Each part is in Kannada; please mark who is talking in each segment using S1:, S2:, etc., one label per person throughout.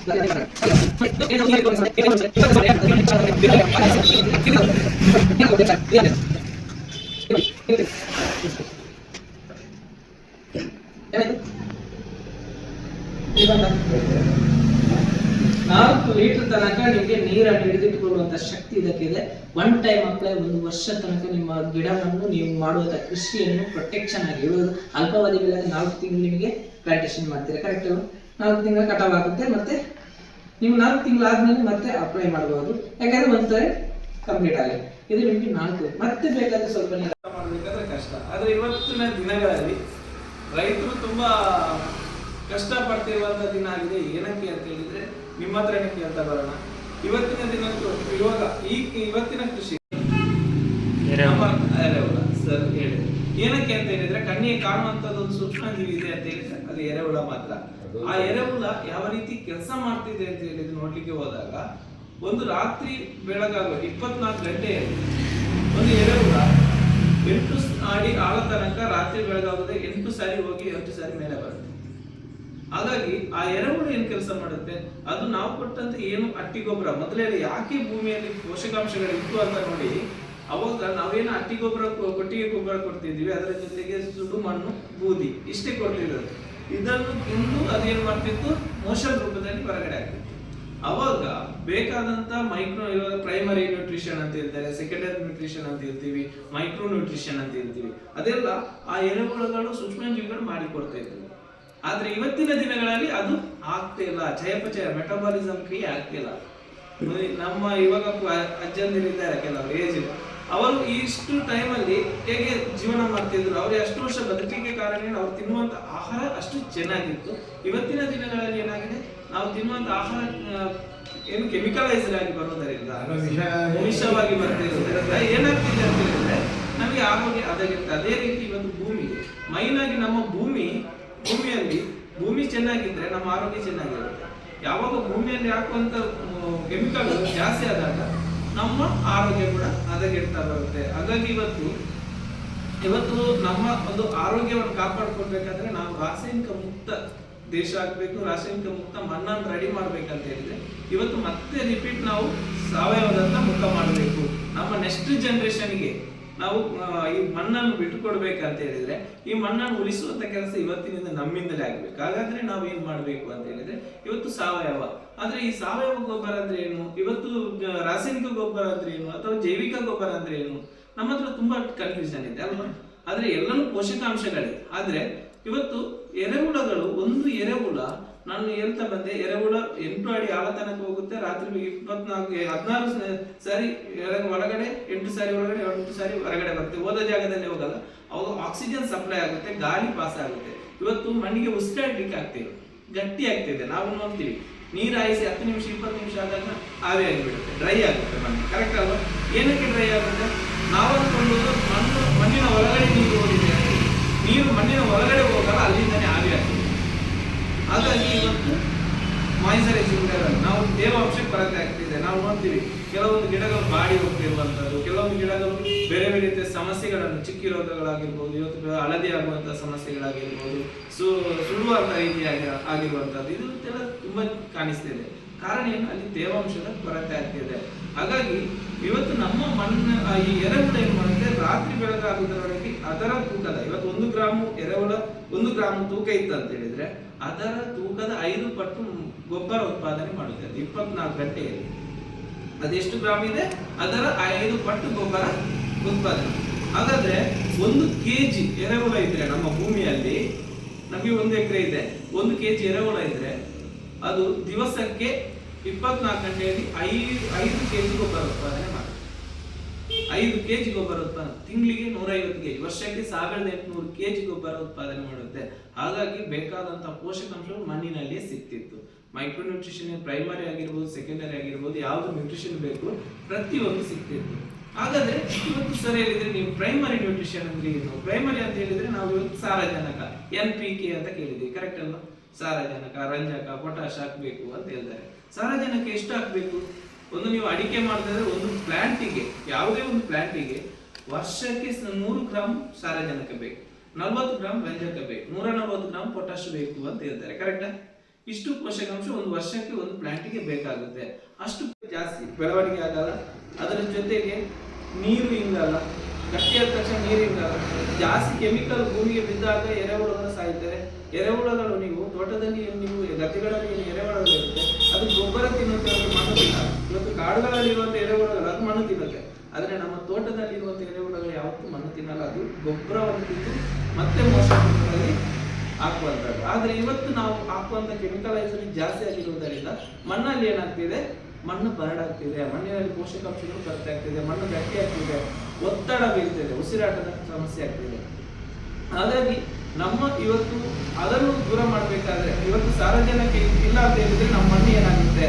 S1: ನಾಲ್ಕು ಲೀಟರ್ ತನಕ ನಿಮಗೆ ನೀರನ್ನು ಹಿಡಿದಿಟ್ಟುಕೊಳ್ಳುವಂತ ಶಕ್ತಿ ಇದಕ್ಕಿದೆ. ಒನ್ ಟೈಮ್ ಅಪ್ಲೈ 1 ವರ್ಷ ತನಕ ನಿಮ್ಮ ಗಿಡವನ್ನು ನೀವು ಮಾಡುವಂತ ಕೃಷಿಯನ್ನು ಪ್ರೊಟೆಕ್ಷನ್ ಆಗಿ ಇಡುವುದು. ಅಲ್ಪಾವಧಿ ಬೆಳೆ 4 ತಿಂಗಳು ನಿಮಗೆ ಪ್ಲಾಂಟೇಶನ್ ಮಾಡ್ತೀರಾ, ಕರೆಕ್ಟ್ ಅಲ್ವಾ? 4 ತಿಂಗಳ ಕಟಾವ್ ಆಗುತ್ತೆ, ಮತ್ತೆ ನೀವು 4 ತಿಂಗಳಾದ್ಮೇಲೆ ಮತ್ತೆ ಅಪ್ಲೈ ಮಾಡಬಹುದು, ಯಾಕಂದ್ರೆ ಒಂದ್ಸರಿ ಕಂಪ್ಲೀಟ್ ಆಗಿದೆ. ಇದು ನಿಮಗೆ 4 ಮತ್ತೆ ಬೇಕಾದ್ರೆ ಸ್ವಲ್ಪ ಮಾಡಬೇಕಾದ್ರೆ ಕಷ್ಟ. ಆದ್ರೆ ಇವತ್ತಿನ ದಿನಗಳಲ್ಲಿ ರೈತರು ತುಂಬಾ ಕಷ್ಟ ಪಡ್ತಿರುವಂತ ದಿನ ಆಗಿದೆ. ಏನಕ್ಕೆ ಅಂತ ಹೇಳಿದ್ರೆ ನಿಮ್ಮ ಹತ್ರನೇ ಕೇಳ್ತಾ ಬರೋಣ. ಇವತ್ತಿನ ದಿನ ಇವತ್ತಿನ ಕೃಷಿ ಸರ್ ಹೇಳಿ ಏನಕ್ಕೆ ಅಂತ ಹೇಳಿದ್ರೆ ಕಣ್ಣಿಗೆ ಕಾಣುವಂತದ್ದು ಒಂದು ಸೂಕ್ಷ್ಮಜೀವಿ ಇದೆ ಅಂತ ಹೇಳಿದ್ರೆ ಅದು ಎರೆಹುಳ ಮಾತ್ರ. ಆ ಎರೆಹುಳ ಯಾವ ರೀತಿ ಕೆಲಸ ಮಾಡ್ತಿದೆ ಅಂತ ಹೇಳಿದ್ರೆ ನೋಡ್ಲಿಕ್ಕೆ ಹೋದಾಗ ಒಂದು ರಾತ್ರಿ ಬೆಳಗಾಗುವ 24 ಗಂಟೆಯಲ್ಲಿ ಒಂದು ಎರೆಹುಳ 8 ಅಡಿ ಆಳ ತನಕ ರಾತ್ರಿ ಬೆಳಗಾಗದೆ 8 ಸಾರಿ ಹೋಗಿ 8 ಸಾರಿ ಮೇಲೆ ಬರುತ್ತೆ. ಹಾಗಾಗಿ ಆ ಎರೆಹುಳು ಏನ್ ಕೆಲಸ ಮಾಡುತ್ತೆ, ಅದು ನಾವು ಕೊಟ್ಟಂತ ಏನು ಅಟ್ಟಿ ಗೊಬ್ಬರ ಮೊದಲೇ ಯಾಕೆ ಭೂಮಿಯಲ್ಲಿ ಪೋಷಕಾಂಶಗಳಿತ್ತು ಅಂತ ನೋಡಿ, ಅವಾಗ ನಾವೇನು ಅಟ್ಟಿ ಗೊಬ್ಬರ ಕೊಟ್ಟಿಗೆ ಗೊಬ್ಬರ ಕೊಡ್ತಿದ್ವಿ, ಅದರ ಜೊತೆಗೆ ಸುಡು ಮಣ್ಣು ಬೂದಿ ಇಷ್ಟೇ ಕೊಡ್ತಿರೋದು. ಇದನ್ನು ತಿಂದು ಅದೇನ್ ಮಾಡ್ತಿತ್ತು, ಮೋಷನ್ ರೂಪದಲ್ಲಿ ಹೊರಗಡೆ ಆಗ್ತಿತ್ತು. ಅವಾಗ ಬೇಕಾದಂತ ಇವಾಗ ಪ್ರೈಮರಿ ನ್ಯೂಟ್ರಿಷನ್ ಅಂತ ಹೇಳ್ತಾರೆ, ಸೆಕೆಂಡರಿ ನ್ಯೂಟ್ರಿಷನ್ ಅಂತ ಹೇಳ್ತೀವಿ, ಮೈಕ್ರೋ ನ್ಯೂಟ್ರಿಷನ್ ಅಂತ ಹೇಳ್ತೀವಿ, ಅದೆಲ್ಲ ಆ ಎರೆಹುಳುಗಳು ಸೂಕ್ಷ್ಮಜೀವಿಗಳು ಮಾಡಿಕೊಡ್ತಾ ಇದ್ವು. ಆದ್ರೆ ಇವತ್ತಿನ ದಿನಗಳಲ್ಲಿ ಅದು ಆಗ್ತಿಲ್ಲ, ಚಯಾಪಚಯ ಮೆಟಬಾಲಿಸಮ್ ಕ್ರಿಯೆ ಆಗ್ತಿಲ್ಲ. ನಮ್ಮ ಇವಾಗ ಅಜ್ಜಂದಿರಿದ್ದಾರೆ ಕೆಲವರು ಏಜ್, ಅವರು ಇಷ್ಟು ಟೈಮಲ್ಲಿ ಹೇಗೆ ಜೀವನ ಮಾಡ್ತಿದ್ರು, ಅವ್ರಿಗೆ ಅಷ್ಟು ವರ್ಷ ಬದುಕಲಿಕ್ಕೆ ಕಾರಣ ಅವ್ರು ತಿನ್ನುವಂತ ಆಹಾರ ಅಷ್ಟು ಚೆನ್ನಾಗಿತ್ತು. ಇವತ್ತಿನ ದಿನಗಳಲ್ಲಿ ಏನಾಗಿದೆ, ನಾವು ತಿನ್ನುವಂತ ಆಹಾರ ಏನು ಕೆಮಿಕಲೈಸ್ಡ್ ಆಗಿ ಬರೋದರಿಂದ, ವಿಷವಾಗಿ ಬರ್ತಿರೋದ್ರಿಂದ ಏನಾಗ್ತಿದೆ ಅಂತ ಹೇಳಿದ್ರೆ ನಮಗೆ ಆರೋಗ್ಯ ಹದಗೆಡುತ್ತೆ. ಅದೇ ರೀತಿ ಇವತ್ತು ಭೂಮಿಗೆ ಮೈನ್ ಆಗಿ ನಮ್ಮ ಭೂಮಿಯಲ್ಲಿ ಭೂಮಿ ಚೆನ್ನಾಗಿದ್ರೆ ನಮ್ಮ ಆರೋಗ್ಯ ಚೆನ್ನಾಗಿರುತ್ತೆ. ಯಾವಾಗ ಭೂಮಿಯಲ್ಲಿ ಹಾಕುವಂತ ಕೆಮಿಕಲ್ ಜಾಸ್ತಿ ಆದಾಗ ನಮ್ಮ ಆರೋಗ್ಯ ಕೂಡ ಹದಗೆಡ್ತಾ ಬರುತ್ತೆ. ಹಾಗಾಗಿ ಇವತ್ತು ನಮ್ಮ ಒಂದು ಆರೋಗ್ಯವನ್ನು ಕಾಪಾಡ್ಕೊಳ್ಬೇಕಾದ್ರೆ ನಾವು ರಾಸಾಯನಿಕ ಮುಕ್ತ ದೇಶ ಆಗ್ಬೇಕು, ರಾಸಾಯನಿಕ ಮುಕ್ತ ಮಣ್ಣನ್ನು ರೆಡಿ ಮಾಡ್ಬೇಕಂತ ಹೇಳಿದ್ರೆ ಇವತ್ತು ಮತ್ತೆ ರಿಪೀಟ್ ನಾವು ಸಾವಯವದತ್ತ ಮುಖ ಮಾಡಬೇಕು. ನಮ್ಮ ನೆಕ್ಸ್ಟ್ ಜನರೇಷನ್ಗೆ ನಾವು ಈ ಮಣ್ಣನ್ನು ಬಿಟ್ಟು ಕೊಡ್ಬೇಕಂತ ಹೇಳಿದ್ರೆ ಈ ಮಣ್ಣನ್ನು ಉಳಿಸುವಂತ ಕೆಲಸ ಇವತ್ತಿನಿಂದ ನಮ್ಮಿಂದಲೇ ಆಗ್ಬೇಕು. ಹಾಗಾದ್ರೆ ನಾವು ಏನ್ ಮಾಡ್ಬೇಕು ಅಂತ ಹೇಳಿದ್ರೆ ಇವತ್ತು ಸಾವಯವ. ಆದ್ರೆ ಈ ಸಾವಯವ ಗೊಬ್ಬರ ಅಂದ್ರೆ ಏನು, ಇವತ್ತು ರಾಸಾಯನಿಕ ಗೊಬ್ಬರ ಅಂದ್ರೆ ಏನು, ಅಥವಾ ಜೈವಿಕ ಗೊಬ್ಬರ ಅಂದ್ರೆ ಏನು, ನಮ್ಮ ಹತ್ರ ತುಂಬಾ ಕನ್ಫ್ಯೂಷನ್ ಇದೆ ಅಲ್ವಾ? ಆದ್ರೆ ಎಲ್ಲನೂ ಪೋಷಕಾಂಶಗಳೇ. ಆದ್ರೆ ಇವತ್ತು ಎರೆಹುಳಗಳು, ಒಂದು ಎರೆಹುಳ ನಾನು ಹೇಳ್ತಾ ಬಂದೆ, ಎರೆಹುಳ 8 ಅಡಿ ಆಳ ತನಕ ಹೋಗುತ್ತೆ, ರಾತ್ರಿ 16 ಸಾರಿ ಒಳಗಡೆ 8 ಸಾರಿ ಒಳಗಡೆ 8 ಸಾರಿ ಹೊರಗಡೆ ಬರುತ್ತೆ. ಹೋದ ಜಾಗದಲ್ಲಿ ಹೋಗಲ್ಲ, ಅವಾಗ ಆಕ್ಸಿಜನ್ ಸಪ್ಲೈ ಆಗುತ್ತೆ, ಗಾಳಿ ಪಾಸ್ ಆಗುತ್ತೆ. ಇವತ್ತು ಮಣ್ಣಿಗೆ ಉಸಿರಾಡ್ಲಿಕ್ಕೆ ಆಗ್ತಿದೆ, ಗಟ್ಟಿ ಆಗ್ತಿದೆ. ನಾವು ನೋಡ್ತೀವಿ ನೀರು ಹಾಯಿಸಿ 10 ನಿಮಿಷ 20 ನಿಮಿಷ ಆದಾಗ ಆವಿ ಆಗಿಬಿಡುತ್ತೆ, ಡ್ರೈ ಆಗುತ್ತೆ ಮಣ್ಣು, ಕರೆಕ್ಟ್ ಅಲ್ವಾ? ಏನಕ್ಕೆ ಡ್ರೈ ಆಗುತ್ತೆ? ನಾವು ಅಂದ್ಕೊಂಡು ಮಣ್ಣಿನ ಒಳಗಡೆ ನೀರು ಹೋಗಿದೆ, ನೀರು ಮಣ್ಣಿನ ಒಳಗಡೆ ಹೋಗಲ್ಲ, ಅಲ್ಲಿಂದನೇ ಆವಿ ಆಗ್ತದೆ. ಹಾಗಾಗಿ ಇವತ್ತು ಮಾಯಿಶ್ಚರೈಸಿಂಗ್ ಲೆವೆಲ್, ನಾವು ತೇವಾಂಶ ಕೊರತೆ ಆಗ್ತಿದೆ. ನಾವು ನೋಡ್ತೀವಿ ಕೆಲವೊಂದು ಗಿಡಗಳು ಬಾಡಿ ಹೋಗ್ತಿರುವಂತದ್ದು, ಕೆಲವೊಂದು ಗಿಡಗಳು ಬೇರೆ ಬೇರೆ ರೀತಿಯ ಸಮಸ್ಯೆಗಳನ್ನು, ಚಿಕ್ಕಿ ರೋಗಗಳಾಗಿರ್ಬೋದು, ಇವತ್ತು ಹಳದಿ ಆಗುವಂತಹ ಸಮಸ್ಯೆಗಳಾಗಿರ್ಬೋದು, ಸುಡುವಂತ ರೀತಿಯಾಗಿ ಆಗಿರುವಂತದ್ದು, ಇದು ತುಂಬಾ ಕಾಣಿಸ್ತಿದೆ. ಕಾರಣ ಏನು? ಅಲ್ಲಿ ತೇವಾಂಶದ ಕೊರತೆ ಆಗ್ತಿದೆ. ಹಾಗಾಗಿ ಇವತ್ತು ನಮ್ಮ ಮಣ್ಣಿನ ಈ ಎರೆಹುಳ ಏನ್ ಮಾಡುತ್ತೆ, ರಾತ್ರಿ ಬೆಳಗಾಗುವುದರೊಳಗೆ ಅದರ ತೂಕದ, ಇವತ್ತು 1 ಗ್ರಾಮ್ ಎರೆಹುಳ 1 ಗ್ರಾಮ್ ತೂಕ ಇತ್ತು ಅಂತ ಹೇಳಿದ್ರೆ ಅದರ ತೂಕದ 5 ಪಟ್ಟು ಗೊಬ್ಬರ ಉತ್ಪಾದನೆ ಮಾಡುತ್ತೆ 24 ಗಂಟೆಯಲ್ಲಿ. ಅದೆಷ್ಟು ಗ್ರಾಮ್ ಇದೆ? ಅದರ 5 ಪಟ್ಟು ಗೊಬ್ಬರ ಉತ್ಪಾದನೆ. ಹಾಗಾದ್ರೆ 1 ಕೆಜಿ ಎರೆಹುಳ ಇದ್ರೆ ನಮ್ಮ ಭೂಮಿಯಲ್ಲಿ, ನಮಗೆ 1 ಎಕರೆ ಇದೆ, 1 ಕೆಜಿ ಎರೆಹುಳ ಇದ್ರೆ ಅದು ದಿವಸಕ್ಕೆ 24 ಗಂಟೆಯಲ್ಲಿ 5 ಕೆಜಿ ಗೊಬ್ಬರ ಉತ್ಪಾದನೆ ಮಾಡುತ್ತೆ. 5 ಕೆಜಿ ಗೊಬ್ಬರ ಉತ್ಪಾದನೆ, ತಿಂಗಳಿಗೆ 150 ಕೆಜಿ, ವರ್ಷಕ್ಕೆ 1800 ಕೆಜಿ ಗೊಬ್ಬರ ಉತ್ಪಾದನೆ ಮಾಡುತ್ತೆ. ಹಾಗಾಗಿ ಬೇಕಾದಂತಹ ಪೋಷಕಾಂಶಗಳು ಮಣ್ಣಿನಲ್ಲಿಯೇ ಸಿಗ್ತಿತ್ತು. ಮೈಕ್ರೋ ನ್ಯೂಟ್ರಿಷನ್, ಪ್ರೈಮರಿ ಆಗಿರ್ಬೋದು, ಸೆಕೆಂಡರಿ ಆಗಿರ್ಬೋದು, ಯಾವ್ದು ನ್ಯೂಟ್ರಿಷನ್ ಬೇಕು ಪ್ರತಿಯೊಂದು ಸಿಗ್ತಿತ್ತು. ಹಾಗಾದ್ರೆ ಇವತ್ತು ಸರಿ ಹೇಳಿದ್ರೆ ನೀವು ಪ್ರೈಮರಿ ನ್ಯೂಟ್ರಿಷನ್ ಅಂದ್ರೆ ಏನು? ಪ್ರೈಮರಿ ಅಂತ ಹೇಳಿದ್ರೆ ನಾವು ಇವತ್ತು ಸಾರಜನಕ NPK ಅಂತ ಕೇಳಿದ್ವಿ, ಕರೆಕ್ಟ್ ಅಲ್ವಾ? ಸಾರಜನಕ, ರಂಜಕ, ಪೊಟ್ಯಾಶ್ ಹಾಕ್ಬೇಕು ಅಂತ ಹೇಳ್ತಾರೆ. ಸಾರಜನಕ ಎಷ್ಟು ಹಾಕ್ಬೇಕು? ಒಂದು ನೀವು ಅಡಿಕೆ ಮಾಡಿದ್ರೆ ಒಂದು ಪ್ಲಾಂಟಿಗೆ, ಯಾವುದೇ ಒಂದು ಪ್ಲಾಂಟಿಗೆ ವರ್ಷಕ್ಕೆ 100 ಗ್ರಾಮ್ ಸಾರಜನಕ ಬೇಕು, 40 ಗ್ರಾಮ್ ರಂಜಕ ಬೇಕು, 140 ಗ್ರಾಮ್ ಪೊಟ್ಯಾಶ್ ಬೇಕು ಅಂತ ಹೇಳ್ತಾರೆ, ಕರೆಕ್ಟಾ? ಇಷ್ಟು ಪೋಷಕಾಂಶ ಒಂದು ವರ್ಷಕ್ಕೆ ಒಂದು ಪ್ಲಾಂಟಿಗೆ ಬೇಕಾಗುತ್ತೆ. ಅಷ್ಟು ಜಾಸ್ತಿ ಬೆಳವಣಿಗೆ ಆಗಲ್ಲ. ಅದರ ಜೊತೆಗೆ ನೀರು ಹಿಂಗಲ್ಲ, ಗಟ್ಟಿಯಾದ ತಕ್ಷಣ ನೀರು ಹಿಂಗಲ್ಲ. ಜಾಸ್ತಿ ಕೆಮಿಕಲ್ ಭೂಮಿಗೆ ಬಿದ್ದಾಗ ಎರೆಹುಳುಗಳು ಸಾಯ್ತಾರೆ. ಎರೆಹುಳುಗಳು ನೀವು ತೋಟದಲ್ಲಿ ನೀವು ಗದ್ದೆಗಳಲ್ಲಿ ಏನು ಎರೆಹುಳುಗಳು ಇರುತ್ತೆ ಅದು ಗೊಬ್ಬರ ತಿನ್ನುತ್ತೆ, ಅದು ಮಣ್ಣು ತಿನ್ನಲ್ಲ. ಇವತ್ತು ಕಾಡುಗಳಲ್ಲಿ ಇರುವಂತ ಎರೆಹುಳುಗಳು ಅದು ಮಣ್ಣು ತಿನ್ನುತ್ತೆ. ಆದ್ರೆ ನಮ್ಮ ತೋಟದಲ್ಲಿ ಇರುವಂತ ಎರೆಹುಳುಗಳು ಯಾವತ್ತೂ ಮಣ್ಣು ತಿನ್ನಲ್ಲ, ಅದು ಗೊಬ್ಬರವನ್ನು ತಿಂದು ಮತ್ತೆ ಮೋಷಕಗಳಲ್ಲಿ ಹಾಕುವಂಥದ್ದು. ಆದ್ರೆ ಇವತ್ತು ನಾವು ಹಾಕುವಂತ ಕೆಮಿಕಲೈಸೇಷನ್ ಜಾಸ್ತಿ ಆಗಿರುವುದರಿಂದ ಮಣ್ಣಲ್ಲಿ ಏನಾಗ್ತಿದೆ, ಮಣ್ಣು ಬರಡಾಗ್ತಿದೆ, ಮಣ್ಣಿನಲ್ಲಿ ಪೋಷಕಾಂಶಗಳು ಕೊರತೆ ಆಗ್ತಿದೆ, ಮಣ್ಣು ಗಟ್ಟಿ ಆಗ್ತಿದೆ, ಒತ್ತಡ ಬೀಳ್ತಿದೆ, ಉಸಿರಾಟದ ಸಮಸ್ಯೆ ಆಗ್ತಿದೆ. ಹಾಗಾಗಿ ನಮ್ಮ ಇವತ್ತು ಅದನ್ನು ದೂರ ಮಾಡಬೇಕಾದ್ರೆ ಇವತ್ತು ಸಾರಜನಕ ಇಲ್ಲ ಅಂತ ಹೇಳಿದ್ರೆ ನಮ್ಮ ಮಣ್ಣು ಏನಾಗುತ್ತೆ,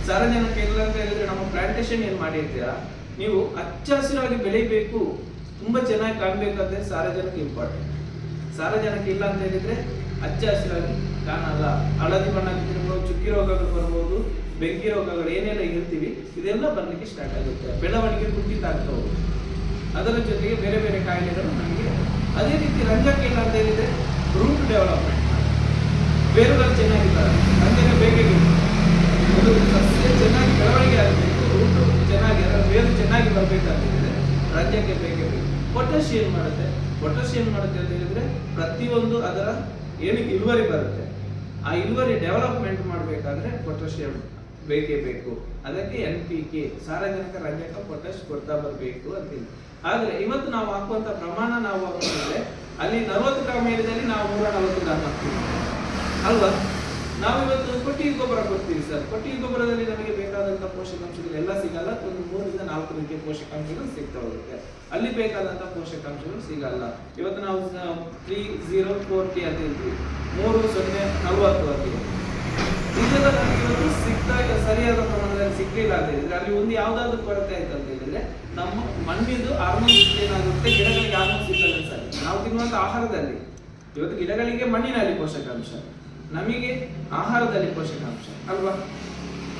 S1: ಸಾರಜನಕ ಇಲ್ಲ ಅಂತ ಹೇಳಿದ್ರೆ ನಮ್ಮ ಪ್ಲಾಂಟೇಶನ್ ಏನ್ ಮಾಡಿರ್ತೀರಾ ನೀವು ಹಚ್ಚ ಹಸಿರಾಗಿ ಬೆಳಿಬೇಕು, ತುಂಬಾ ಚೆನ್ನಾಗಿ ಕಾಣ್ಬೇಕಾದ್ರೆ ಸಾರಜನಕ ಇಂಪಾರ್ಟೆಂಟ್. ಸಾರಜನಕ ಇಲ್ಲ ಅಂತ ಹೇಳಿದ್ರೆ ಹಚ್ಚ ಹಸಿರಾಗಿ ಕಾಣಲ್ಲ, ಹಳದಿ ಬಣ್ಣ ತಿರ್ಬೋದು, ಚುಕ್ಕಿ ರೋಗಗಳು ಬರ್ಬೋದು, ಬೆಂಕಿ ರೋಗಗಳು ಏನೆಲ್ಲ ಇರ್ತೀವಿ ಇದೆಲ್ಲ ಬರ್ಲಿಕ್ಕೆ ಸ್ಟಾರ್ಟ್ ಆಗುತ್ತೆ, ಬೆಳವಣಿಗೆ ಕುಂಠಿತ ಆಗ್ತಾ ಹೋಗುತ್ತೆ. ಅದರ ಜೊತೆಗೆ ಬೇರೆ ಬೇರೆ ಕಾಯಿಲೆಗಳು ನಮಗೆ. ಅದೇ ರೀತಿ ರಂಜಕ ಇಲ್ಲ ಅಂತ ಹೇಳಿದ್ರೆ ರೂಟ್ ಡೆವಲಪ್ಮೆಂಟ್, ಬೇರುಗಳು ಚೆನ್ನಾಗಿದ್ದಾರೆ, ರಂಜಕ ಬೇಕಿದೆ, ಒಂದು ಸಸ್ಯ ಚೆನ್ನಾಗಿ ಬೆಳವಣಿಗೆ ಆಗಬೇಕು, ರೂಟು ಚೆನ್ನಾಗಿ ಬೇರು ಚೆನ್ನಾಗಿ ಬರಬೇಕಂತ ಹೇಳಿದ್ರೆ ರಂಜಕ ಬೇಕೇ ಬೇಕು. ಪೊಟ್ಯಾಷಿಯಂ ಮಾಡುತ್ತೆ, ಪೊಟ್ಯಾಷಿಯಂ ಮಾಡುತ್ತೆ ಅಂತ ಹೇಳಿದ್ರೆ ಪ್ರತಿಯೊಂದು ಅದರ ಏನಕ್ಕೆ ಇಳುವರಿ ಬರುತ್ತೆ, ಆ ಇಳುವರಿ ಡೆವಲಪ್ಮೆಂಟ್ ಮಾಡಬೇಕಾದ್ರೆ ಪೊಟ್ಯಾಷಿಯಂ ಬೇಕೇ ಬೇಕು. ಅದಕ್ಕೆ NPK ಸಾರಜನಕ ರಂಜಕ ಪೊಟ್ಯಾಷ್ ಕೊಡ್ತಾ ಬರಬೇಕು ಅಂತಿಲ್ಲ. ಆದ್ರೆ ಇವತ್ತು ನಾವು ಹಾಕುವಂತ ಪ್ರಮಾಣ ನಾವು ಹಾಕಿದ್ರೆ ಅಲ್ಲಿ 40 ಗ್ರಾಮ್ ಏರಿಯಾದಲ್ಲಿ ನಾವು 140 ಗ್ರಾಮ್ ಹಾಕ್ತೀವಿ ಅಲ್ವಾ. ನಾವು ಇವತ್ತು ಕೊಟ್ಟಿಗೆ ಗೊಬ್ಬರ ಕೊಡ್ತೀವಿ ಸರ್, ಕೊಟ್ಟಿಗೆ ಗೊಬ್ಬರದಲ್ಲಿ ನಮಗೆ ಬೇಕಾದಂತ ಪೋಷಕಾಂಶಗಳು ಎಲ್ಲ ಸಿಗಲ್ಲ, ಒಂದು 3 ರಿಂದ 4 ರೀತಿಯ ಪೋಷಕಾಂಶಗಳು ಸಿಗ್ತಾ ಹೋಗುತ್ತೆ, ಅಲ್ಲಿ ಬೇಕಾದಂತ ಪೋಷಕಾಂಶಗಳು ಸಿಗಲ್ಲ. ಇವತ್ತು ನಾವು 3-0-40 ಅಂತ ಹೇಳ್ತೀವಿ, 3-0-40 ಅಂತೀವಿ. ಇದೆಲ್ಲ ನಮಗೆ ಇವತ್ತು ಸಿಗ್ತಾ ಸರಿಯಾದ ಪ್ರಮಾಣದಲ್ಲಿ ಸಿಗ್ಲಿಲ್ಲ ಅಂತ ಹೇಳಿದ್ರೆ ಅಲ್ಲಿ ಒಂದು ಯಾವ್ದಾದ್ರು ಕೊರತೆ ಆಯ್ತು ಅಂತ ಹೇಳಿದ್ರೆ ನಮ್ಮ ಮಣ್ಣಿದು ಹಾರ್ಮೋನ್ಸ್ ಏನಾಗುತ್ತೆ, ಗಿಡಗಳಿಗೆ ಹಾರ್ಮೋನ್ಸ್ ಸಿಗಲ್ಲ ಸರ್. ನಾವು ತಿನ್ನುವಂತ ಆಹಾರದಲ್ಲಿ ಇವತ್ತು ಗಿಡಗಳಿಗೆ ಮಣ್ಣಿನಲ್ಲಿ ಪೋಷಕಾಂಶ, ನಮಗೆ ಆಹಾರದಲ್ಲಿ ಪೋಷಕಾಂಶ ಅಲ್ವಾ,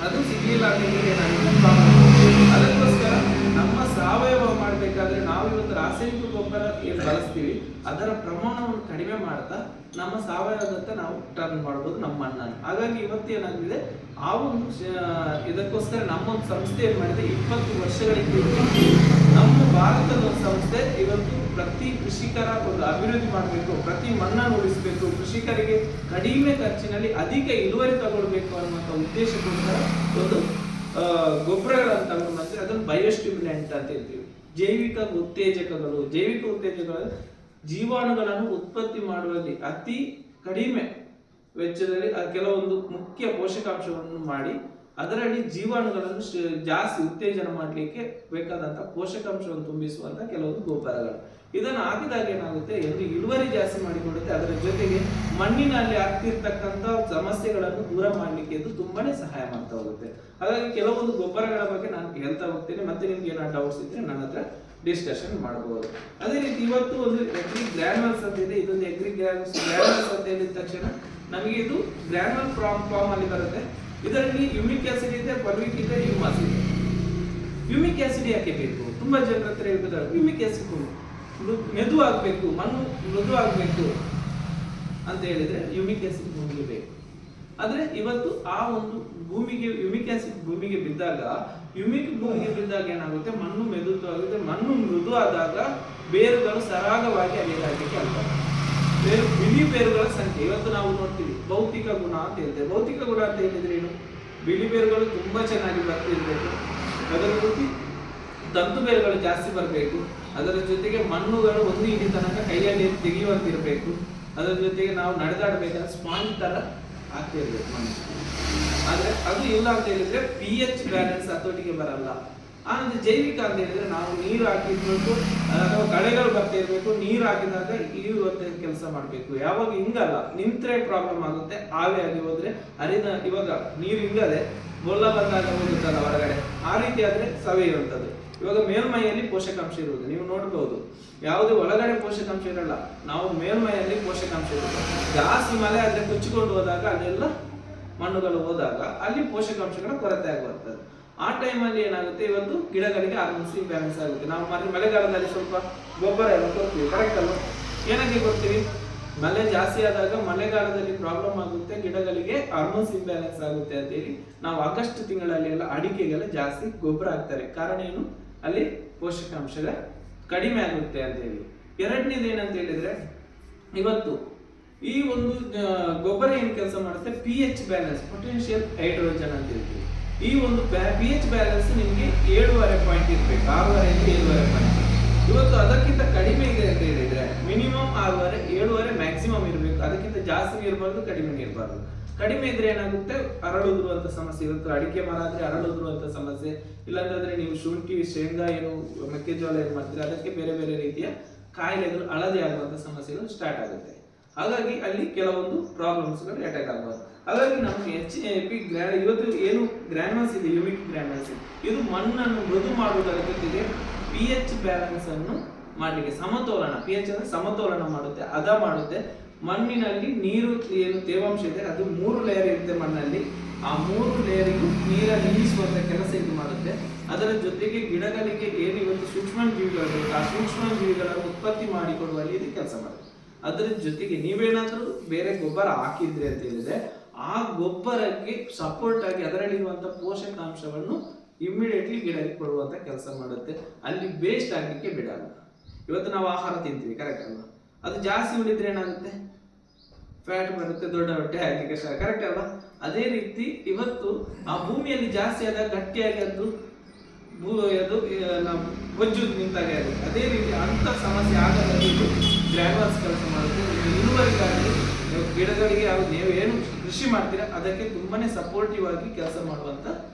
S1: ಅದು ಸಿಗ್ಲಿಲ್ಲ ಅಂತ ಹೇಳಿದ್ರೆ ಅದಕ್ಕೋಸ್ಕರ ನಮ್ಮ ಸಾವಯವ ಮಾಡಬೇಕಾದ್ರೆ ನಾವು ಇವತ್ತು ರಾಸಾಯನಿಕ ಗೊಬ್ಬರ ಏನು ಬಳಸ್ತೀವಿ ಅದರ ಪ್ರಮಾಣವನ್ನು ಕಡಿಮೆ ಮಾಡ್ತಾ ನಮ್ಮ ಸಾವಯವದತ್ತ ನಾವು ಟರ್ನ್ ಮಾಡಬಹುದು ನಮ್ಮ ಮಣ್ಣನ್ನು. ಹಾಗಾಗಿ ಇವತ್ತು ಏನಾಗಿದೆ ಆ ಒಂದು ಇದಕ್ಕೋಸ್ಕರ ನಮ್ಮ ಒಂದು ಸಂಸ್ಥೆ ಏನ್ ಮಾಡಿದೆ, 20 ವರ್ಷಗಳಿಗೆ ನಮ್ಮ ಭಾರತದ ಒಂದು ಸಂಸ್ಥೆ ಇವತ್ತು ಪ್ರತಿ ಕೃಷಿಕರ ಒಂದು ಅಭಿವೃದ್ಧಿ ಮಾಡಬೇಕು, ಪ್ರತಿ ಮಣ್ಣನ್ನು ಉಳಿಸಬೇಕು, ಕೃಷಿಕರಿಗೆ ಕಡಿಮೆ ಖರ್ಚಿನಲ್ಲಿ ಅಧಿಕ ಇಳುವರಿ ತಗೊಳ್ಬೇಕು ಅನ್ನುವಂಥ ಉದ್ದೇಶಕ್ಕೋಸ್ಕರ ಒಂದು ಗೊಬ್ಬರಗಳನ್ನು ತಗೊಂಡು ಬಂದ್ರೆ ಅದನ್ನು ಬಯೋಸ್ಟಿಮ್ಯುಲೆಂಟ್ ಅಂತ ಹೇಳ್ತೀವಿ. ಜೈವಿಕ ಉತ್ತೇಜಕಗಳು ಜೀವಾಣುಗಳನ್ನು ಉತ್ಪತ್ತಿ ಮಾಡುವಲ್ಲಿ ಅತಿ ಕಡಿಮೆ ವೆಚ್ಚದಲ್ಲಿ ಕೆಲವೊಂದು ಮುಖ್ಯ ಪೋಷಕಾಂಶವನ್ನು ಮಾಡಿ ಅದರಲ್ಲಿ ಜೀವಾಣುಗಳನ್ನು ಜಾಸ್ತಿ ಉತ್ತೇಜನ ಮಾಡಲಿಕ್ಕೆ ಬೇಕಾದಂತಹ ಪೋಷಕಾಂಶವನ್ನು ತುಂಬಿಸುವಂತ ಕೆಲವೊಂದು ಗೊಬ್ಬರಗಳು. ಇದನ್ನು ಹಾಕಿದಾಗ ಏನಾಗುತ್ತೆ, ಎಂದು ಇಳುವರಿ ಜಾಸ್ತಿ ಮಾಡಿಕೊಡುತ್ತೆ, ಅದರ ಜೊತೆಗೆ ಮಣ್ಣಿನಲ್ಲಿ ಆಗ್ತಿರ್ತಕ್ಕಂಥ ಸಮಸ್ಯೆಗಳನ್ನು ದೂರ ಮಾಡಲಿಕ್ಕೆ ಇದು ತುಂಬಾನೇ ಸಹಾಯ ಮಾಡ್ತಾ ಹೋಗುತ್ತೆ. ಹಾಗಾಗಿ ಕೆಲವೊಂದು ಗೊಬ್ಬರಗಳ ಬಗ್ಗೆ ನಾನು ಹೇಳ್ತಾ ಹೋಗ್ತೇನೆ, ಮತ್ತೆ ನಿಮ್ಗೆ ಏನಾದ್ರು ಡೌಟ್ಸ್ ಇದ್ರೆ ನನ್ನ ಹತ್ರ ಡಿಸ್ಕಷನ್ ಮಾಡಬಹುದು. ಅದೇ ರೀತಿ ಇವತ್ತು ಒಂದು ಎಗ್ರಿ ಗ್ರಾನ್ಯುಲ್ಸ್ ಅಂತ ಇದೆ, ಇದೊಂದು ಎಗ್ರಿ ಗ್ರಾನ್ಯುಲ್ಸ್ ಅಂತ ಹೇಳಿದ ತಕ್ಷಣ ನಮಗೆ ಇದು ಗ್ರಾನ್ಯುಲ್ ಫಾರ್ಮ್ ಅಲ್ಲಿ ಬರುತ್ತೆ. ಇದರಲ್ಲಿ ಯುಮಿಕ್ ಆಸಿಡ್ ಇದೆ, ಫರ್ವಿಕ್ ಇದೆ, ಹ್ಯೂಮಸ್ ಇದೆ. ಯುಮಿಕ್ ಆಸಿಡ್ ಯಾಕೆ ಬೇಕು, ತುಂಬಾ ಜನರ ಹತ್ರ ಇರ್ತಾರೆ. ಯುಮಿಕ್ ಆಸಿಡ್ ಮೆದು ಆಗ್ಬೇಕು, ಮಣ್ಣು ಮೃದು ಆಗ್ಬೇಕು ಅಂತ ಹೇಳಿದ್ರೆ ಯುಮಿಕ್ ಆಸಿಡ್ ಭೂಮಿಗೆ ಬೇಕು. ಆದ್ರೆ ಇವತ್ತು ಆ ಒಂದು ಭೂಮಿಗೆ ಯುಮಿಕ್ ಆಸಿಡ್ ಭೂಮಿಗೆ ಬಿದ್ದಾಗ ಏನಾಗುತ್ತೆ, ಮಣ್ಣು ಮೆದುವಾಗುತ್ತೆ. ಮಣ್ಣು ಮೃದು ಆದಾಗ ಬೇರುಗಳು ಸರಾಗವಾಗಿ ಅಲ್ಲಿಗೆ ಆಗ್ತವೆ. ಬಿಳಿ ಬೇರುಗಳ ಸಂಖ್ಯೆ ಇವತ್ತು ನಾವು ನೋಡ್ತೀವಿ, ಭೌತಿಕ ಗುಣ ಅಂತ ಹೇಳ್ತೇವೆ. ಭೌತಿಕ ಗುಣ ಅಂತ ಹೇಳಿದ್ರೆ ಏನು, ಬಿಳಿ ಬೇರುಗಳು ತುಂಬಾ ಚೆನ್ನಾಗಿ ಬರ್ತಿರ್ಬೇಕು, ಅದರ ಜೊತೆ ತಂತು ಬೇರುಗಳು ಜಾಸ್ತಿ ಬರಬೇಕು, ಅದರ ಜೊತೆಗೆ ಮಣ್ಣುಗಳು ಒಂದು ಇಡೀ ತನಕ ಕೈಯಲ್ಲಿ ತೆಗೆಯುವಂತಿರ್ಬೇಕು, ಅದರ ಜೊತೆಗೆ ನಾವು ನಡೆದಾಡಬೇಕಾದ್ರೆ ಸ್ಪಾಂಜ್ ತರ ಆಗ್ತಿರ್ಬೇಕು ಮಣ್ಣು. ಆದ್ರೆ ಅದು ಇಲ್ಲ ಅಂತ ಹೇಳಿದ್ರೆ pH ಬ್ಯಾಲೆನ್ಸ್ ಹತೋಟಿಗೆ ಬರಲ್ಲ. ಆನಂತರ ಜೈವಿಕ ಅಂತ ಹೇಳಿದ್ರೆ ನಾವು ನೀರು ಹಾಕಿರ್ಬೇಕು ಅಥವಾ ಕಳೆಗಳು ಬರ್ತಾ ಇರ್ಬೇಕು, ನೀರು ಹಾಕಿದಾಗ ಇರುವಂತ ಕೆಲಸ ಮಾಡ್ಬೇಕು. ಯಾವಾಗ ಹಿಂಗಲ್ಲ, ನಿಂತ್ರೆ ಪ್ರಾಬ್ಲಮ್ ಆಗುತ್ತೆ, ಆವಿಯಾಗಿ ಹೋದ್ರೆ ಇವಾಗ ನೀರು ಹಿಂಗದೆ ಬೊಲ್ಲ ಬಂದಾಗ ಹೋಗುತ್ತಲ್ಲ ಹೊರಗಡೆ, ಆ ರೀತಿ ಆದ್ರೆ ಸವೆಯುವಂಥದ್ದು. ಇವಾಗ ಮೇಲ್ಮೈಯಲ್ಲಿ ಪೋಷಕಾಂಶ ಇರುವುದು ನೀವು ನೋಡ್ಬಹುದು, ಯಾವುದೇ ಒಳಗಡೆ ಪೋಷಕಾಂಶ ಇರಲ್ಲ, ನಾವು ಮೇಲ್ಮೈಯಲ್ಲಿ ಪೋಷಕಾಂಶ ಇರುತ್ತೆ. ಜಾಸ್ತಿ ಮಳೆ ಆದ್ರೆ ಕೊಚ್ಚಿಕೊಂಡು ಹೋದಾಗ ಅಲ್ಲೆಲ್ಲ ಮಣ್ಣುಗಳು ಹೋದಾಗ ಅಲ್ಲಿ ಪೋಷಕಾಂಶಗಳ ಕೊರತೆ ಆಗುತ್ತದೆ. ಆ ಟೈಮಲ್ಲಿ ಏನಾಗುತ್ತೆ, ಇವತ್ತು ಗಿಡಗಳಿಗೆ ಹಾರ್ಮೋನ್ಸ್ ಇಂಬ್ಯಾಲೆನ್ಸ್ ಆಗುತ್ತೆ. ನಾವು ಮಳೆಗಾಲದಲ್ಲಿ ಸ್ವಲ್ಪ ಗೊಬ್ಬರ ಎಲ್ಲ ಕೊಡ್ತೀವಿ, ಕರೆಕ್ಟ್ ಅಲ್ವಾ? ಏನಕ್ಕೆ ಕೊಡ್ತೀವಿ, ಮಳೆ ಜಾಸ್ತಿ ಆದಾಗ ಮಳೆಗಾಲದಲ್ಲಿ ಪ್ರಾಬ್ಲಮ್ ಆಗುತ್ತೆ, ಗಿಡಗಳಿಗೆ ಹಾರ್ಮೋನ್ಸ್ ಇಂಬ್ಯಾಲೆನ್ಸ್ ಆಗುತ್ತೆ ಅಂತ ಹೇಳಿ ನಾವು ಆಗಸ್ಟ್ ತಿಂಗಳಲ್ಲಿ ಎಲ್ಲ ಅಡಿಕೆಗೆಲ್ಲ ಜಾಸ್ತಿ ಗೊಬ್ಬರ ಹಾಕ್ತಾರೆ. ಕಾರಣ ಏನು? ಅಲ್ಲಿ ಪೋಷಕಾಂಶಗಳ ಕಡಿಮೆ ಆಗುತ್ತೆ ಅಂತ ಹೇಳಿ. ಎರಡನೇದು ಏನಂತ ಹೇಳಿದ್ರೆ, ಇವತ್ತು ಈ ಒಂದು ಗೊಬ್ಬರ ಏನ್ ಕೆಲಸ ಮಾಡುತ್ತೆ, P H balance, potential hydrogen ಅಂತ ಹೇಳ್ತೀವಿ. ಈ ಒಂದು ಪಿ ಎಚ್ ಬ್ಯಾಲೆನ್ಸ್ ನಿಮಗೆ 7.5 ಪಾಯಿಂಟ್ ಇರ್ಬೇಕು, 6.5 7.5 ಪಾಯಿಂಟ್. ಇವತ್ತು ಅದಕ್ಕಿಂತ ಕಡಿಮೆ ಇದೆ ಅಂತ ಹೇಳಿದ್ರೆ ಮಿನಿಮಮ್ 6.5 7.5 ಮ್ಯಾಕ್ಸಿಮಮ್ ಇರಬೇಕು. ಅದಕ್ಕಿಂತ ಜಾಸ್ತಿ ಇರಬಾರ್ದು, ಕಡಿಮೆ ಇರಬಾರ್ದು. ಕಡಿಮೆ ಇದ್ರೆ ಏನಾಗುತ್ತೆ, ಅರಳುದುರುವಂತ ಸಮಸ್ಯೆ. ಇವತ್ತು ಅಡಿಕೆ ಮರ ಆದ್ರೆ ಅರಳುದುರುವಂತ ಸಮಸ್ಯೆ, ಇಲ್ಲಾಂದ್ರೆ ನೀವು ಶುಂಠಿ, ಶೇಂಗಾ, ಏನು ಮೆಕ್ಕೆಜೋಳ ಏನ್ ಮಾಡ್ತೀರಾ ಅದಕ್ಕೆ ಬೇರೆ ಬೇರೆ ರೀತಿಯ ಕಾಯಿಲೆಗಳು, ಹಳದಿ ಆಗುವಂತ ಸಮಸ್ಯೆಗಳು ಸ್ಟಾರ್ಟ್ ಆಗುತ್ತೆ. ಹಾಗಾಗಿ ಅಲ್ಲಿ ಕೆಲವೊಂದು ಪ್ರಾಬ್ಲಮ್ಸ್ ಗಳು ಅಟ್ಯಾಕ್ ಆಗಬಹುದು. ಹಾಗಾಗಿ ನಮಗೆ HAP ಇವತ್ತು ಏನು ಗ್ರಾನ್ಯೂಲ್ಸ್ ಇದೆ, ಯುಮಿಕ್ ಗ್ರಾನ್ಯೂಲ್ಸ್, ಇದು ಮಣ್ಣನ್ನು ಮೃದು ಮಾಡುವುದರ ಜೊತೆಗೆ pH ಬ್ಯಾಲೆನ್ಸ್ ಅನ್ನು ಮಾಡಲಿಕ್ಕೆ, ಸಮತೋಲನ, pH ಅಂದ್ರೆ ಸಮತೋಲನ ಮಾಡುತ್ತೆ, ಹದ ಮಾಡುತ್ತೆ. ಮಣ್ಣಿನಲ್ಲಿ ನೀರು ಏನು ತೇವಾಂಶ ಇದೆ ಅದು 3 ಲೇಯರ್ ಇರುತ್ತೆ ಮಣ್ಣಲ್ಲಿ, ಆ 3 ಲೇಯರಿಗೂ ನೀರನ್ನು ನಿಲ್ಲಿಸುವಂತ ಕೆಲಸ ಇದು ಮಾಡುತ್ತೆ. ಅದರ ಜೊತೆಗೆ ಗಿಡಗಳಿಗೆ ಏನು ಇವತ್ತು ಸೂಕ್ಷ್ಮ ಜೀವಿಗಳು ಬೇಕು, ಆ ಸೂಕ್ಷ್ಮ ಜೀವಿಗಳನ್ನು ಉತ್ಪತ್ತಿ ಮಾಡಿಕೊಡುವಲ್ಲಿ ಇದು ಕೆಲಸ ಮಾಡುತ್ತೆ. ಅದರ ಜೊತೆಗೆ ನೀವೇನಾದ್ರೂ ಬೇರೆ ಗೊಬ್ಬರ ಹಾಕಿದ್ರಿ ಅಂತ ಹೇಳಿದ್ರೆ ಆ ಗೊಬ್ಬರಕ್ಕೆ ಸಪೋರ್ಟ್ ಆಗಿ ಅದರಲ್ಲಿರುವಂತಹ ಪೋಷಕಾಂಶವನ್ನು ಇಮ್ಮಿಡಿಯೇಟ್ಲಿ ಗಿಡಕ್ಕೆ ಕೊಡುವಂತ ಕೆಲಸ ಮಾಡುತ್ತೆ. ಅಲ್ಲಿ ವೇಸ್ಟ್ ಆಗ್ಲಿಕ್ಕೆ ಬಿಡಲ್ಲ. ಇವತ್ತು ನಾವು ಆಹಾರ ತಿಂತೀವಿ, ಕರೆಕ್ಟ್ ಅಲ್ವಾ? ಅದು ಜಾಸ್ತಿ ಉಳಿದ್ರೆ ಏನಾಗುತ್ತೆ, ಫ್ಯಾಟ್ ಬರುತ್ತೆ, ದೊಡ್ಡ ಹೊಟ್ಟೆ ಆಗ್ಲಿಕ್ಕೆ, ಕರೆಕ್ಟ್ ಅಲ್ವಾ? ಅದೇ ರೀತಿ ಇವತ್ತು ಆ ಭೂಮಿಯಲ್ಲಿ ಜಾಸ್ತಿ ಆದಾಗ ಗಟ್ಟಿಯಾಗಿ ಅದು ಬೊಜ್ಜು ನಿಂತಾಗ ಆಗುತ್ತೆ. ಅದೇ ರೀತಿ ಅಂತ ಸಮಸ್ಯೆ ಆಗದಲ್ಲಿ ಗ್ರಾನ್ಯೂಲ್ಸ್ ಕೆಲಸ ಮಾಡುತ್ತೆ. ಇಳುವರಿಗಾಗಿ ಗಿಡಗಳಿಗೆ ನೀವು ಏನು ಕೃಷಿ ಮಾಡ್ತೀರಾ ಅದಕ್ಕೆ ತುಂಬಾನೇ ಸಪೋರ್ಟಿವ್ ಆಗಿ ಕೆಲಸ ಮಾಡುವಂತ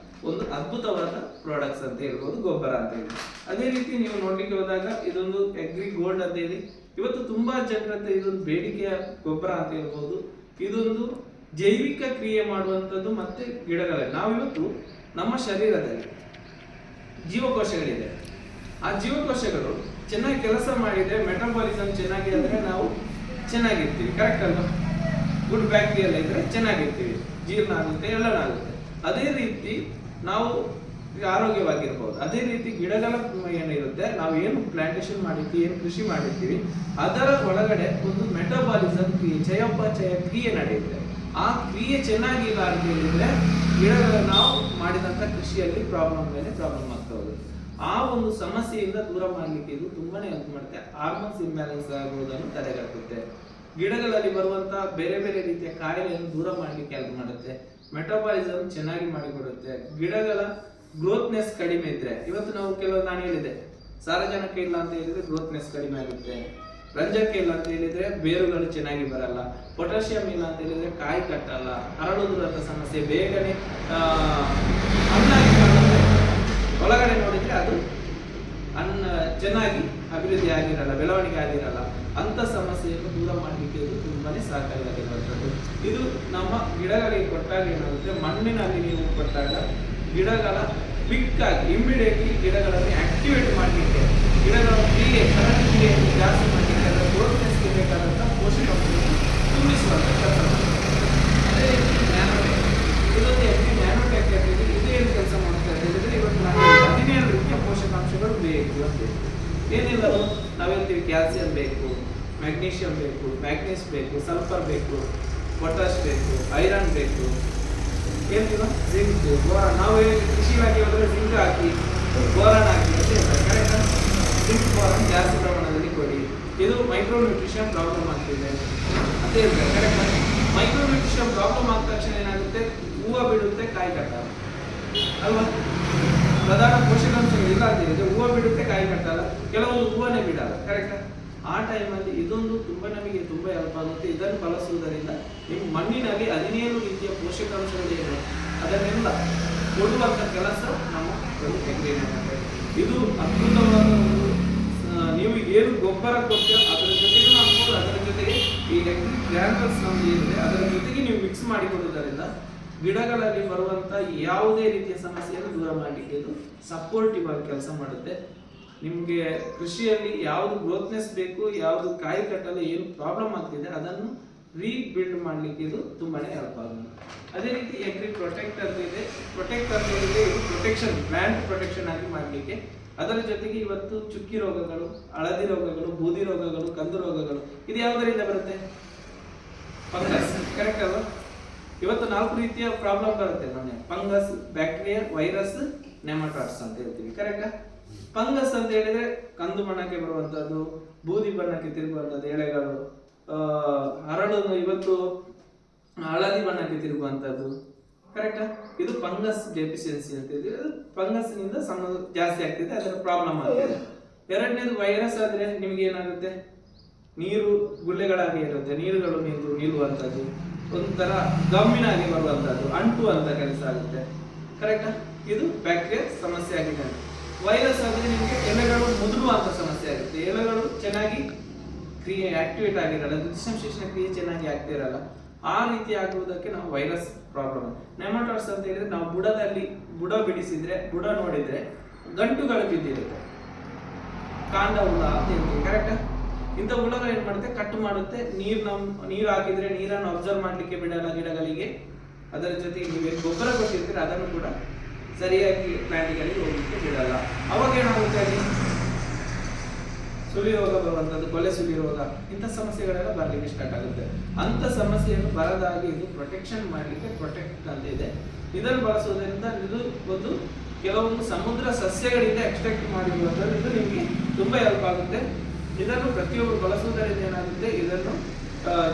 S1: ಒಂದು ಅದ್ಭುತವಾದ ಪ್ರಾಡಕ್ಟ್ಸ್ ಅಂತ ಹೇಳ್ಬೋದು, ಗೊಬ್ಬರ ಅಂತ ಹೇಳಿ. ಅದೇ ರೀತಿ ನೀವು ನೋಡ್ಲಿಕ್ಕೆ ಹೋದಾಗ ಇದೊಂದು ಅಗ್ರಿ ಗೋಲ್ಡ್ ಅಂತ ಹೇಳಿ ಇವತ್ತು ತುಂಬಾ ಜನರಂತೆ ಇದೊಂದು ಬೇಡಿಕೆಯ ಗೊಬ್ಬರ ಅಂತ ಹೇಳ್ಬೋದು. ಇದೊಂದು ಜೈವಿಕ ಕ್ರಿಯೆ ಮಾಡುವಂಥದ್ದು. ಮತ್ತೆ ಗಿಡಗಳಲ್ಲಿ ನಾವಿವತ್ತು ನಮ್ಮ ಶರೀರದಲ್ಲಿ ಜೀವಕೋಶಗಳಿದೆ, ಆ ಜೀವಕೋಶಗಳು ಚೆನ್ನಾಗಿ ಕೆಲಸ ಮಾಡಿದ್ರೆ, ಮೆಟಬಾಲಿಸಮ್ ಚೆನ್ನಾಗಿ ಆದ್ರೆ ನಾವು ಚೆನ್ನಾಗಿರ್ತೀವಿ, ಕರೆಕ್ಟ್ ಅಲ್ವಾ? ಗುಡ್ ಬ್ಯಾಕ್ಟೀರಿಯಲ್ ಇದ್ರೆ ಚೆನ್ನಾಗಿರ್ತೀವಿ, ಜೀರ್ಣ ಆಗುತ್ತೆ, ಎಲ್ಲನೂ ಆಗುತ್ತೆ. ಅದೇ ರೀತಿ ನಾವು ಆರೋಗ್ಯವಾಗಿರ್ಬೋದು. ಅದೇ ರೀತಿ ಗಿಡಗಳ ಏನಿರುತ್ತೆ, ನಾವು ಏನು ಪ್ಲಾಂಟೇಶನ್ ಮಾಡಿರ್ತೀವಿ, ಏನು ಕೃಷಿ ಮಾಡಿರ್ತೀವಿ, ಅದರ ಒಳಗಡೆ ಒಂದು ಮೆಟಬಾಲಿಸಮ್ ಕ್ರಿಯೆ, ಚಯಾಪಚಯ ಕ್ರಿಯೆ ನಡೆಯುತ್ತೆ. ಆ ಕ್ರಿಯೆ ಚೆನ್ನಾಗಿಲ್ಲ ಅಂತ ಹೇಳಿದ್ರೆ ಗಿಡಗಳ ನಾವು ಮಾಡಿದಂತ ಕೃಷಿಯಲ್ಲಿ ಪ್ರಾಬ್ಲಮ್ ಮೇಲೆ ಪ್ರಾಬ್ಲಮ್ ಆಗ್ತಾ ಹೋಗುತ್ತೆ. ಆ ಒಂದು ಸಮಸ್ಯೆಯಿಂದ ದೂರ ಮಾಡಲಿಕ್ಕೆ ಇದು ತುಂಬಾನೇ ಹೆಲ್ಪ್ ಮಾಡುತ್ತೆ. ಹಾರ್ಮೋನ್ಸ್ ಇಂಬ್ಯಾಲೆನ್ಸ್ ಆಗುವುದನ್ನು ತಡೆಗಟ್ಟುತ್ತೆ. ಗಿಡಗಳಲ್ಲಿ ಬರುವಂತಹ ಬೇರೆ ಬೇರೆ ರೀತಿಯ ಕಾಯಿಲೆಯನ್ನು ದೂರ ಮಾಡಲಿಕ್ಕೆ ಹೆಲ್ಪ್ ಮಾಡುತ್ತೆ. ಮೆಟಬಾಲಿಸಮ್ ಚೆನ್ನಾಗಿ ಮಾಡಿಕೊಡುತ್ತೆ. ಗಿಡಗಳ ಗ್ರೋತ್ನೆಸ್ ಕಡಿಮೆ ಇದ್ರೆ, ಇವತ್ತು ನಾವು ಕೆಲವು ನಾನು ಹೇಳಿದೆ, ಸಾರಜನಕ ಇಲ್ಲ ಅಂತ ಹೇಳಿದ್ರೆ ಗ್ರೋತ್ನೆಸ್ ಕಡಿಮೆ ಆಗುತ್ತೆ, ರಂಜಕ ಇಲ್ಲ ಅಂತ ಹೇಳಿದ್ರೆ ಬೇರುಗಳು ಚೆನ್ನಾಗಿ ಬರಲ್ಲ, ಪೊಟ್ಯಾಷಿಯಂ ಇಲ್ಲ ಅಂತ ಹೇಳಿದ್ರೆ ಕಾಯಿ ಕಟ್ಟಲ್ಲ, ಹರಡುವುದಂತ ಸಮಸ್ಯೆ, ಬೇಗನೆ ಹಣ್ಣಾಗಿ ಕಾಣುತ್ತೆ, ಒಳಗಡೆ ನೋಡಿದ್ರೆ ಅದು ಚೆನ್ನಾಗಿ ಅಭಿವೃದ್ಧಿ ಆಗಿರಲ್ಲ, ಬೆಳವಣಿಗೆ ಆಗಿರಲ್ಲ. ಅಂತ ಸಮಸ್ಯೆಯನ್ನು ದೂರ ಮಾಡಲಿಕ್ಕೆ ಇದು ತುಂಬಾನೇ ಸಹಕಾರಿಯಾಗಿರುವಂಥದ್ದು. ಇದು ನಮ್ಮ ಗಿಡಗಳಿಗೆ ಕೊಟ್ಟಾಗ ಏನಾಗುತ್ತೆ, ಮಣ್ಣಿನಲ್ಲಿ ನೀವು ಕೊಟ್ಟಾಗ ಗಿಡಗಳ ಕ್ವಿಕ್ ಆಗಿ ಇಮಿಡಿಯೇಟ್ಲಿ ಗಿಡಗಳನ್ನು ಆಕ್ಟಿವೇಟ್ ಮಾಡಲಿಕ್ಕೆ, ಗಿಡಗಳ ಕ್ರಿಯೆಯನ್ನು ಜಾಸ್ತಿ ಮಾಡಲಿಕ್ಕೆ, ಅದರ ಗ್ರೋತ್ನೆಸ್ಗೆ ಬೇಕಾದಂಥ ಪೋಷಕಾಂಶಗಳನ್ನು ತುಂಬಿಸುವಂಥ ಕೆಲಸ ಮಾಡುತ್ತೆ. ಅದೇ ರೀತಿ ನ್ಯಾನೋಟೆಕ್, ಇದೊಂದು ನ್ಯಾನೋಟೆಕ್ ಇದೇನು ಕೆಲಸ ಮಾಡುತ್ತೆ ಅಂತ ಹೇಳಿದ್ರೆ, ಇವತ್ತು ನಾವು 17 ರೀತಿಯ ಪೋಷಕಾಂಶಗಳು ಬೇಕು ಅಂತ ಏನಿಲ್ಲ, ನಾವು ಹೇಳ್ತೀವಿ ಕ್ಯಾಲ್ಸಿಯಂ ಬೇಕು, ಮ್ಯಾಗ್ನೀಷಿಯಂ ಬೇಕು, ಮ್ಯಾಗ್ನೀಸ್ ಬೇಕು, ಸಲ್ಫರ್ ಬೇಕು, ಪೊಟ್ಯಾಶ್ ಬೇಕು, ಐರನ್ ಬೇಕು, ಏನಿಲ್ಲ ಜಿಂಕ್, ಬೋರಾನ್. ನಾವು ಕೃಷಿ ಇಲಾಖೆ ಹೋದ್ರೆ ಜಿಂಕ್ ಹಾಕಿ, ಬೋರಾನ್ ಹಾಕಿ ಅಂತ ಹೇಳ್ತಾರೆ, ಕರೆಕ್ಟ್? ಜಿಂಕ್ ಬೋರಾನ್ ಜಾಸ್ತಿ ಪ್ರಮಾಣದಲ್ಲಿ ಕೊಡಿ, ಇದು ಮೈಕ್ರೋ ನ್ಯೂಟ್ರಿಷನ್ ಪ್ರಾಬ್ಲಮ್ ಆಗ್ತಿದೆ ಅಂತ ಹೇಳ್ತಾರೆ, ಕರೆಕ್ಟ್? ಮೈಕ್ರೋ ನ್ಯೂಟ್ರಿಷನ್ ಪ್ರಾಬ್ಲಮ್ ಆದ ತಕ್ಷಣ ಏನಾಗುತ್ತೆ, ಹೂವು ಬಿಡುತ್ತೆ, ಕಾಯಿ ಕಟ್ಟಲ್ಲ ಅಲ್ವಾ? ಪ್ರಧಾನ ಪೋಷಕಾಂಶಗಳು ಇಲ್ಲ ಅಂತ ಹೇಳಿದ್ರೆ ಹೂವು ಬಿಡುತ್ತೆ, ಕಾಯಿ ಕಟ್ಟಲ್ಲ, ಕೆಲವೊಂದು ಹೂವನ್ನೇ ಬಿಡಲ್ಲ, ಕರೆಕ್ಟ್? ಆ ಟೈಮಲ್ಲಿ ಇದೊಂದು ನಮಗೆ ತುಂಬಾ ಹೆಲ್ಪ್ ಆಗುತ್ತೆ. ಇದನ್ನು ಬಳಸುವುದರಿಂದ ನಿಮ್ಮ ಮಣ್ಣಿನಲ್ಲಿ 17 ರೀತಿಯ ಪೋಷಕಾಂಶಗಳಿವೆ, ಅದನ್ನೆಲ್ಲ ಕೊಡುವಂತ ಕೆಲಸ ನಮ್ಮ ಇದು ಅದ್ಭುತವಾದ ಒಂದು ನೀವು ಏನು ಗೊಬ್ಬರ ಕೊಡ್ತೀರೋ ಅದರ ಜೊತೆಗೆ ನಾವು ಅದರ ಜೊತೆಗೆ ಈ ಗ್ರಾನ್ಯೂಲ್ಸ್ ನಮ್ದು ಏನಿದೆ ಅದರ ಜೊತೆಗೆ ನೀವು ಮಿಕ್ಸ್ ಮಾಡಿಕೊಡುವುದರಿಂದ ಗಿಡಗಳಲ್ಲಿ ಬರುವಂತ ಯಾವುದೇ ರೀತಿಯ ಸಮಸ್ಯೆಯನ್ನು ದೂರ ಮಾಡಲಿಕ್ಕೆ ಇದು ಸಪೋರ್ಟಿವ್ ಆಗಿ ಕೆಲಸ ಮಾಡುತ್ತೆ. ನಿಮಗೆ ಕೃಷಿಯಲ್ಲಿ ಯಾವುದು ಗ್ರೋತ್ನೆಸ್ ಬೇಕು, ಯಾವುದು ಕಾಯಿ ಕಟ್ಟಲು ಏನು ಪ್ರಾಬ್ಲಮ್ ಆಗ್ತಿದೆ ಅದನ್ನು ರೀಬಿಲ್ಡ್ ಮಾಡಲಿಕ್ಕೆ ಇದು ತುಂಬಾನೇ ಹೆಲ್ಪ್ ಆಗುತ್ತೆ. ಅದೇ ರೀತಿ ಅಗ್ರಿ ಪ್ರೊಟೆಕ್ಟರ್ ಇದೆ, ಇದು ಪ್ರೊಟೆಕ್ಷನ್, ಪ್ಲಾಂಟ್ ಪ್ರೊಟೆಕ್ಷನ್ ಆಗಿ ಮಾಡಲಿಕ್ಕೆ. ಅದರ ಜೊತೆಗೆ ಇವತ್ತು ಚುಕ್ಕಿ ರೋಗಗಳು, ಹಳದಿ ರೋಗಗಳು, ಬೂದಿ ರೋಗಗಳು, ಕಂದು ರೋಗಗಳು ಇದು ಯಾವುದರಿಂದ ಬರುತ್ತೆ? ಫಂಗಸ್, ಕರೆಕ್ಟ್ ಅಲ್ವಾ? ಇವತ್ತು 4 ರೀತಿಯ ಪ್ರಾಬ್ಲಮ್ ಬರುತ್ತೆ ನೋಡಿ, ಫಂಗಸ್, ಬ್ಯಾಕ್ಟೀರಿಯಾ, ವೈರಸ್, ನೆಮಟಾಡ್ಸ್ ಅಂತ ಹೇಳ್ತೀವಿ, ಕರೆಕ್ಟಾ? ಫಂಗಸ್ ಅಂತ ಹೇಳಿದ್ರೆ ಕಂದು ಬಣ್ಣಕ್ಕೆ ಬರುವಂತದ್ದು, ಬೂದಿ ಬಣ್ಣಕ್ಕೆ ತಿರುಗುವಂತದ್ದು ಎಲೆಗಳು, ಹರಳು ಇವತ್ತು ಹಳದಿ ಬಣ್ಣಕ್ಕೆ ತಿರುಗುವಂತದ್ದು, ಕರೆಕ್ಟಾ? ಇದು ಫಂಗಸ್ ಡೆಫಿಷಿಯನ್ಸಿ ಅಂತ ಹೇಳಿದ್ರೆ ಫಂಗಸ್ ನಿಂದ ಜಾಸ್ತಿ ಆಗ್ತಿದೆ, ಅದರ ಪ್ರಾಬ್ಲಮ್ ಆಗ್ತಿದೆ. ಎರಡನೇದು ವೈರಸ್ ಆದ್ರೆ ನಿಮ್ಗೆ ಏನಾಗುತ್ತೆ, ನೀರು ಗುಳ್ಳೆಗಳಾಗಿ ಇರುತ್ತೆ, ನೀರುಗಳು ನಿಲ್ಲುವಂಥದ್ದು, ಒಂಥರ ಗಮ್ಮಿನಾಗಿ ಬರುವಂಥದ್ದು, ಅಂಟು ಅಂತ ಕೆಲಸ ಆಗುತ್ತೆ, ಕರೆಕ್ಟಾ? ಇದು ಬ್ಯಾಕ್ಟೀರಿಯಾ ಸಮಸ್ಯೆ ಆಗಿದೆ. ವೈರಸ್ ಆದ್ರೆ ನಿಮಗೆ ಎಲೆಗಳು ಮುದುರುವಂತ ಸಮಸ್ಯೆ ಆಗುತ್ತೆ, ಎಲೆಗಳು ಚೆನ್ನಾಗಿ ಕ್ರಿಯೆ ಆಕ್ಟಿವೇಟ್ ಆಗಿರಲ್ಲ, ದ್ಯುತಿಸಂಶ್ಲೇಷಣ ಕ್ರಿಯೆ ಚೆನ್ನಾಗಿ ಆಗ್ತಿರಲ್ಲ, ಆ ರೀತಿ ಆಗುವುದಕ್ಕೆ ನಾವು ವೈರಸ್ ಪ್ರಾಬ್ಲಮ್. ನೆಮಟಾಡ್ಸ್ ಅಂತ ಹೇಳಿದ್ರೆ ನಾವು ಬುಡ ಬಿಡಿಸಿದ್ರೆ, ಬುಡ ನೋಡಿದ್ರೆ ಗಂಟುಗಳು ಬಿದ್ದಿರುತ್ತೆ, ಕಾಂಡ ಹುಳ ಅಂತ ಹೇಳ್ತೀವಿ, ಕರೆಕ್ಟಾ? ಇಂಥ ಹುಳಗಳು ಏನ್ ಮಾಡುತ್ತೆ, ಕಟ್ ಮಾಡುತ್ತೆ, ನೀರು ಹಾಕಿದ್ರೆ ನೀರನ್ನು ಅಬ್ಸರ್ವ್ ಮಾಡ್ಲಿಕ್ಕೆ ಬಿಡಲ್ಲ ಗಿಡಗಳಿಗೆ, ಅದರ ಜೊತೆಗೆ ನೀವೇನು ಗೊಬ್ಬರ ಕೊಟ್ಟಿರ್ತೀರ ಅದನ್ನು ಕೂಡ ಸರಿಯಾಗಿ ಪ್ಲಾಂಟ್ಗಳಿಗೆ ಹೋಗ್ಲಿಕ್ಕೆ ಬಿಡಲ್ಲ. ಅವಾಗ ಏನಾಗುತ್ತೆ, ಅಲ್ಲಿ ಸುಳಿ ರೋಗ ಬರುವಂತದ್ದು, ಕೊಲೆ ಸುಳಿ ರೋಗ, ಇಂಥ ಸಮಸ್ಯೆಗಳೆಲ್ಲ ಬರ್ಲಿಕ್ಕೆ ಸ್ಟಾರ್ಟ್ ಆಗುತ್ತೆ. ಅಂತ ಸಮಸ್ಯೆಯನ್ನು ಬರದಾಗಿ ಇದು ಪ್ರೊಟೆಕ್ಷನ್ ಮಾಡ್ಲಿಕ್ಕೆ ಪ್ರೊಟೆಕ್ಟ್ ಅಂತ ಇದೆ. ಇದನ್ನು ಬಳಸುವುದರಿಂದ ಇದು ಒಂದು ಕೆಲವೊಂದು ಸಮುದ್ರ ಸಸ್ಯಗಳಿಂದ ಎಕ್ಸ್ಟ್ರಾಕ್ಟ್ ಮಾಡಿರುವಂತದ್ದು, ಇದು ನಿಮಗೆ ತುಂಬಾ ಹೆಲ್ಪ್ ಆಗುತ್ತೆ. ಇದನ್ನು ಪ್ರತಿಯೊಬ್ಬರು ಬಳಸುವುದರಿಂದ ಏನಾಗುತ್ತೆ, ಇದನ್ನು